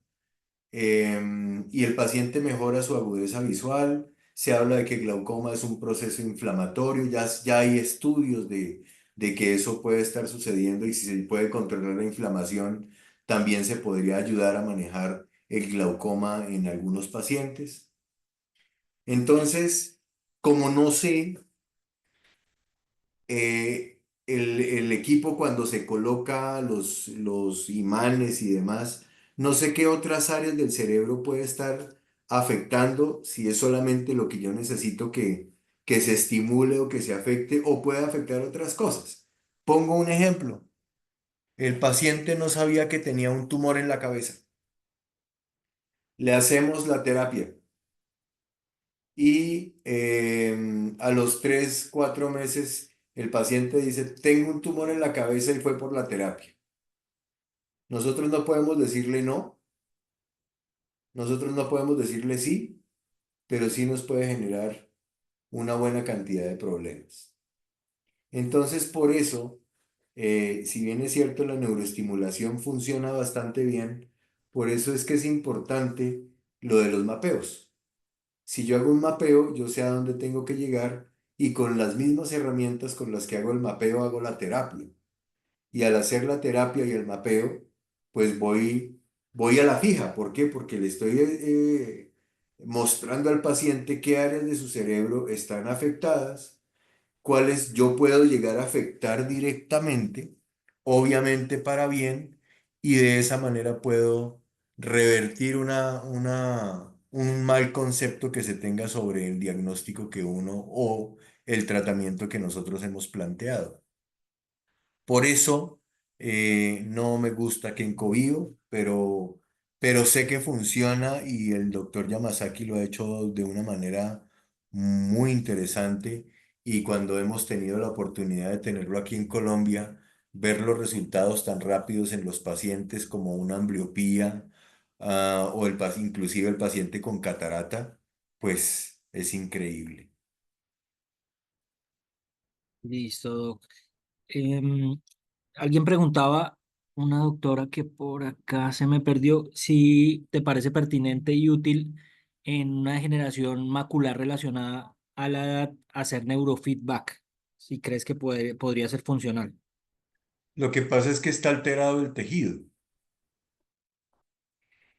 Y el paciente mejora su agudeza visual. Se habla de que glaucoma es un proceso inflamatorio, ya hay estudios de que eso puede estar sucediendo y si se puede controlar la inflamación, también se podría ayudar a manejar el glaucoma en algunos pacientes. Entonces, como no sé el equipo cuando se coloca los imanes y demás, no sé qué otras áreas del cerebro puede estar afectando, si es solamente lo que yo necesito que se estimule o que se afecte, o puede afectar otras cosas. Pongo un ejemplo. El paciente no sabía que tenía un tumor en la cabeza. Le hacemos la terapia y a los 3, 4 meses el paciente dice, tengo un tumor en la cabeza y fue por la terapia. Nosotros no podemos decirle no, nosotros no podemos decirle sí, pero sí nos puede generar una buena cantidad de problemas. Entonces, por eso, si bien es cierto, la neuroestimulación funciona bastante bien, por eso es que es importante lo de los mapeos. Si yo hago un mapeo, yo sé a dónde tengo que llegar y con las mismas herramientas con las que hago el mapeo, hago la terapia. Y al hacer la terapia y el mapeo, pues voy a la fija. ¿Por qué? Porque le estoy mostrando al paciente qué áreas de su cerebro están afectadas, cuáles yo puedo llegar a afectar directamente, obviamente para bien, y de esa manera puedo revertir un mal concepto que se tenga sobre el diagnóstico que uno o el tratamiento que nosotros hemos planteado. Por eso no me gusta Kenko Bio, pero sé que funciona y el doctor Yamasaki lo ha hecho de una manera muy interesante y cuando hemos tenido la oportunidad de tenerlo aquí en Colombia, ver los resultados tan rápidos en los pacientes como una ambliopía o inclusive el paciente con catarata, pues es increíble. Listo, Doc. Em, Alguien preguntaba, una doctora que por acá se me perdió, si te parece pertinente y útil en una degeneración macular relacionada a la edad hacer neurofeedback, si crees que podría ser funcional. Lo que pasa es que está alterado el tejido.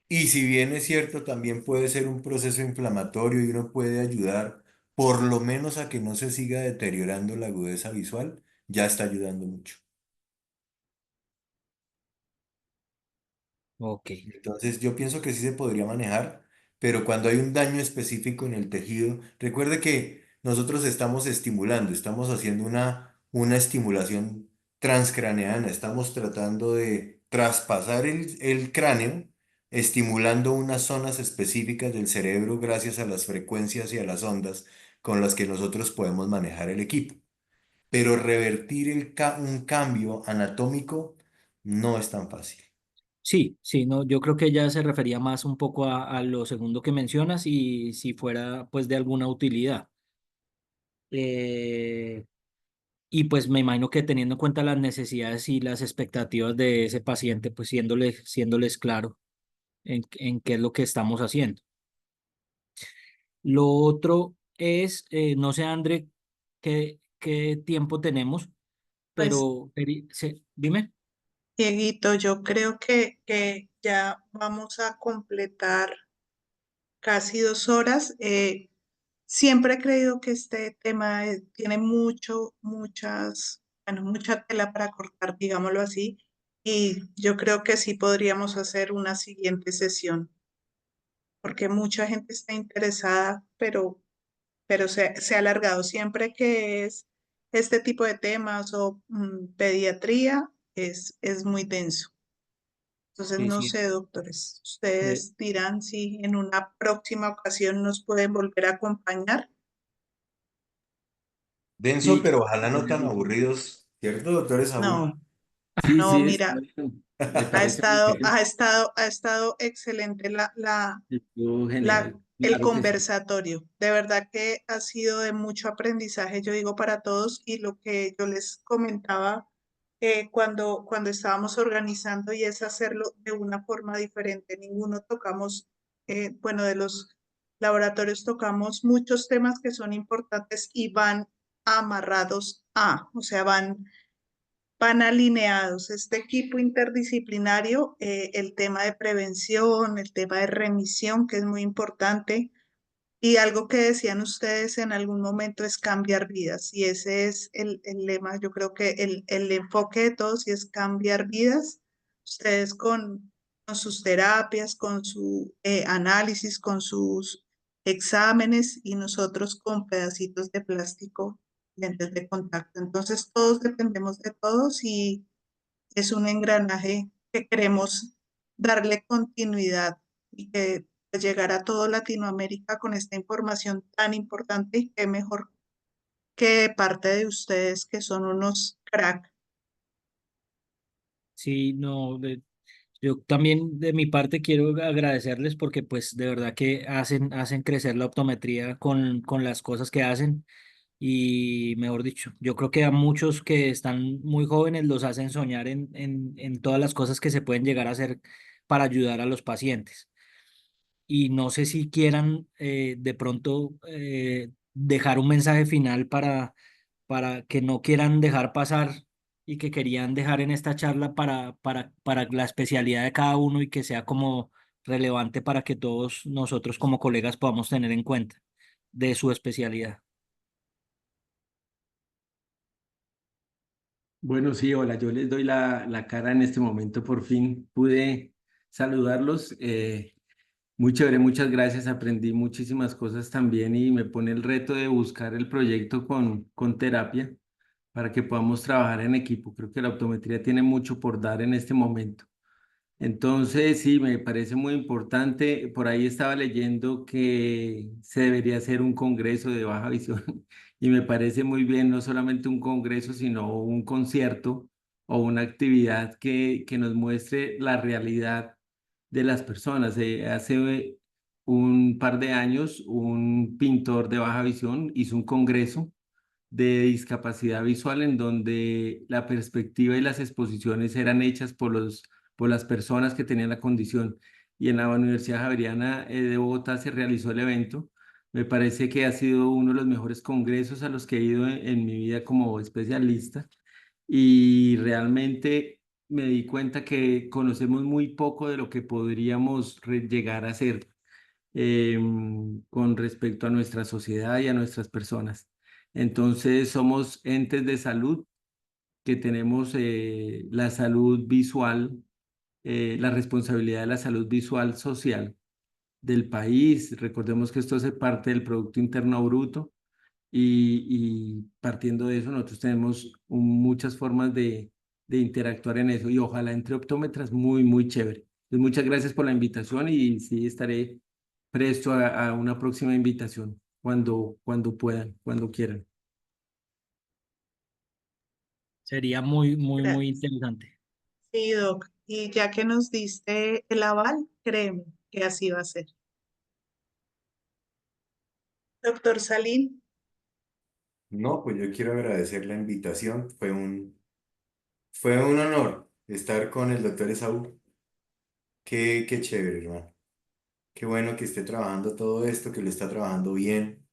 Y si bien es cierto, también puede ser un proceso inflamatorio y uno puede ayudar por lo menos a que no se siga deteriorando la agudeza visual, ya está ayudando mucho. Ok. Entonces, yo pienso que sí se podría manejar, pero cuando hay un daño específico en el tejido, recuerde que nosotros estamos estimulando, estamos haciendo una estimulación transcraneana, estamos tratando de traspasar el cráneo, estimulando unas zonas específicas del cerebro gracias a las frecuencias y a las ondas con las que nosotros podemos manejar el equipo. Pero revertir un cambio anatómico no es tan fácil. Sí, sí, no, yo creo que ella se refería más un poco a lo segundo que mencionas y si fuera pues de alguna utilidad. Eh, y pues me imagino que teniendo en cuenta las necesidades y las expectativas de ese paciente, pues siéndoles claro en qué es lo que estamos haciendo. Lo otro es, no sé, André, qué tiempo tenemos, Pues, pero dime. Dieguito, yo creo que ya vamos a completar casi 2 horas. Siempre he creído que este tema tiene bueno, mucha tela para cortar, digámoslo así, y yo creo que sí podríamos hacer una siguiente sesión, porque mucha gente está interesada, pero se ha alargado. Siempre que es este tipo de temas o pediatría, es muy denso. Entonces, Sí, no sí. sé, doctores, Eh, ustedes dirán si en una próxima ocasión nos pueden volver a acompañar. Denso, Sí, pero ojalá no tan aburridos, ¿cierto, doctor Saúl? No, sí, no, sí, está mira, bien. Me parece muy bien. ha estado excelente Estuvo genial. el Claro que sí. conversatorio. De verdad que ha sido de mucho aprendizaje, yo digo, para todos, y lo que yo les comentaba cuando estábamos organizando, y es hacerlo de una forma diferente. Ninguno tocamos, bueno, de los laboratorios tocamos muchos temas que son importantes y van amarrados o sea, van alineados. Este equipo interdisciplinario, el tema de prevención, el tema de remisión, que es muy importante, y algo que decían ustedes en algún momento es cambiar vidas, y ese es el lema. Yo creo que el enfoque de todos y es cambiar vidas. Ustedes con sus terapias, con su análisis, con sus exámenes, y nosotros con pedacitos de plástico, lentes de contacto. Entonces todos dependemos de todos y es un engranaje que queremos darle continuidad y que llegar a toda Latinoamérica con esta información tan importante, y que mejor que de parte de ustedes, que son unos crack. Sí, no, yo también de mi parte quiero agradecerles porque pues de verdad que hacen crecer la optometría con las cosas que hacen y mejor dicho, yo creo que a muchos que están muy jóvenes los hacen soñar en todas las cosas que se pueden llegar a hacer para ayudar a los pacientes. Y no sé si quieran de pronto dejar un mensaje final para que no quieran dejar pasar y que querían dejar en esta charla para la especialidad de cada uno y que sea como relevante para que todos nosotros como colegas podamos tener en cuenta de su especialidad. Bueno, sí, hola, yo les doy la cara en este momento, por fin pude saludarlos. Muy chévere, muchas gracias, aprendí muchísimas cosas también y me pone el reto de buscar el proyecto con terapia para que podamos trabajar en equipo. Creo que la optometría tiene mucho por dar en este momento. Entonces, sí, me parece muy importante. Por ahí estaba leyendo que se debería hacer un congreso de baja visión y me parece muy bien, no solamente un congreso, sino un concierto o una actividad que nos muestre la realidad de las personas. Hace un par de años, un pintor de baja visión hizo un congreso de discapacidad visual en donde la perspectiva y las exposiciones eran hechas por las personas que tenían la condición. Y en la Universidad Javeriana de Bogotá se realizó el evento. Me parece que ha sido uno de los mejores congresos a los que he ido en mi vida como especialista y realmente me di cuenta que conocemos muy poco de lo que podríamos llegar a ser con respecto a nuestra sociedad y a nuestras personas. Entonces, somos entes de salud que tenemos la salud visual, la responsabilidad de la salud visual social del país. Recordemos que esto hace parte del Producto Interno Bruto y partiendo de eso nosotros tenemos muchas formas de interactuar en eso y ojalá entre optómetras muy, muy chévere. Entonces, muchas gracias por la invitación y sí estaré presto a una próxima invitación cuando puedan, cuando quieran. Sería muy, muy, muy Gracias. interesante. Sí, Doc. Y ya que nos diste el aval, créeme que así va a ser. Doctor Salim, No, pues yo quiero agradecer la invitación. Fue un honor estar con el doctor Esaú. Qué chévere, hermano. Qué bueno que esté trabajando todo esto, que lo está trabajando bien.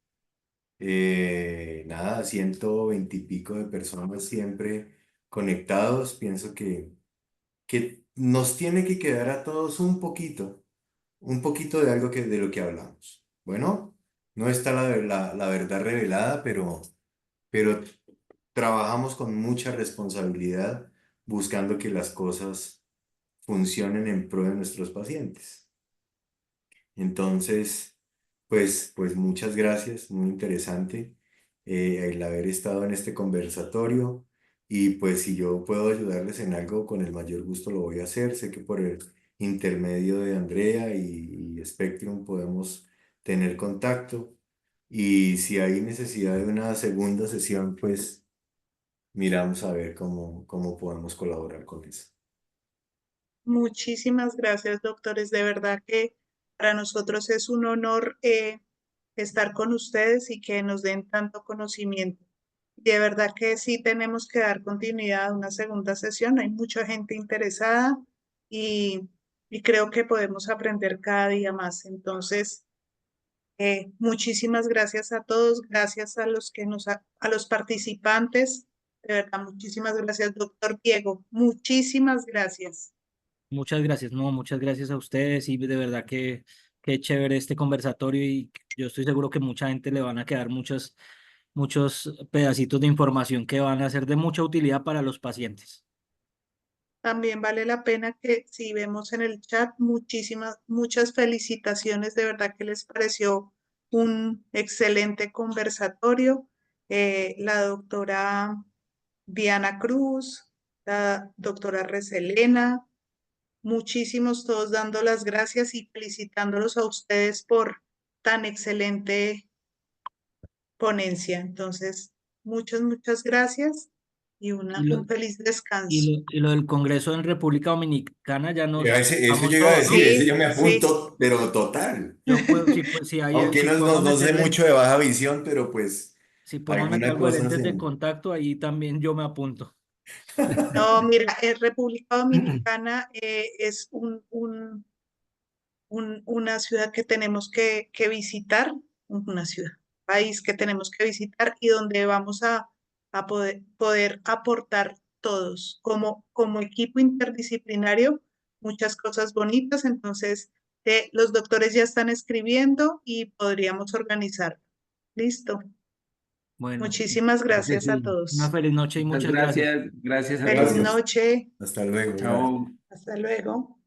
Nada, 120 y pico de personas siempre conectados. Pienso que nos tiene que quedar a todos un poquito de algo de lo que hablamos. Bueno, no está la verdad revelada, pero trabajamos con mucha responsabilidad buscando que las cosas funcionen en pro de nuestros pacientes. Entonces, pues muchas gracias, muy interesante el haber estado en este conversatorio y pues si yo puedo ayudarles en algo, con el mayor gusto lo voy a hacer. Sé que por el intermedio de Andrea y Spectrum podemos tener contacto y si hay necesidad de una segunda sesión, pues miramos a ver cómo podemos colaborar con eso. muchísimas gracias, doctores. De verdad que para nosotros es un honor estar con ustedes y que nos den tanto conocimiento. De verdad que sí tenemos que dar continuidad a una segunda sesión. Hay mucha gente interesada y, y creo que podemos aprender cada día más. Entonces, muchísimas gracias a todos, gracias a los a los participantes. De verdad, muchísimas gracias, doctor Diego. Muchísimas gracias. Muchas gracias, no, muchas gracias a ustedes y de verdad que chévere este conversatorio y yo estoy seguro que mucha gente le van a quedar muchos pedacitos de información que van a ser de mucha utilidad para los pacientes. También vale la pena que si vemos en el chat, muchas felicitaciones. De verdad que les pareció un excelente conversatorio. La doctora Diana Cruz, la doctora Reselena, muchísimos todos dando las gracias y felicitándolos a ustedes por tan excelente ponencia. Entonces, muchas gracias y Y un lo, feliz descanso. y lo del Congreso en República Dominicana ya nos Eso vamos yo iba a todos, decir, ¿no? ese yo Sí, me sí. apunto, pero total. Yo puedo, si, pues, si hay, Aunque si podemos no sé meterle, mucho de baja visión, pero pues si podemos meter alguna algo de cosa lentes de se... contacto, ahí también yo me apunto. No, mira, República Dominicana es una ciudad que tenemos que visitar, una ciudad, país que tenemos que visitar y donde vamos a poder aportar todos como equipo interdisciplinario muchas cosas bonitas. Entonces, los doctores ya están escribiendo y podríamos organizar. Listo. Bueno, Muchísimas Creo que gracias a sí. una todos. feliz noche y Muchas muchas gracias. gracias, gracias a Feliz todos. Gracias. noche. Hasta luego. Gracias. Chao. Hasta luego.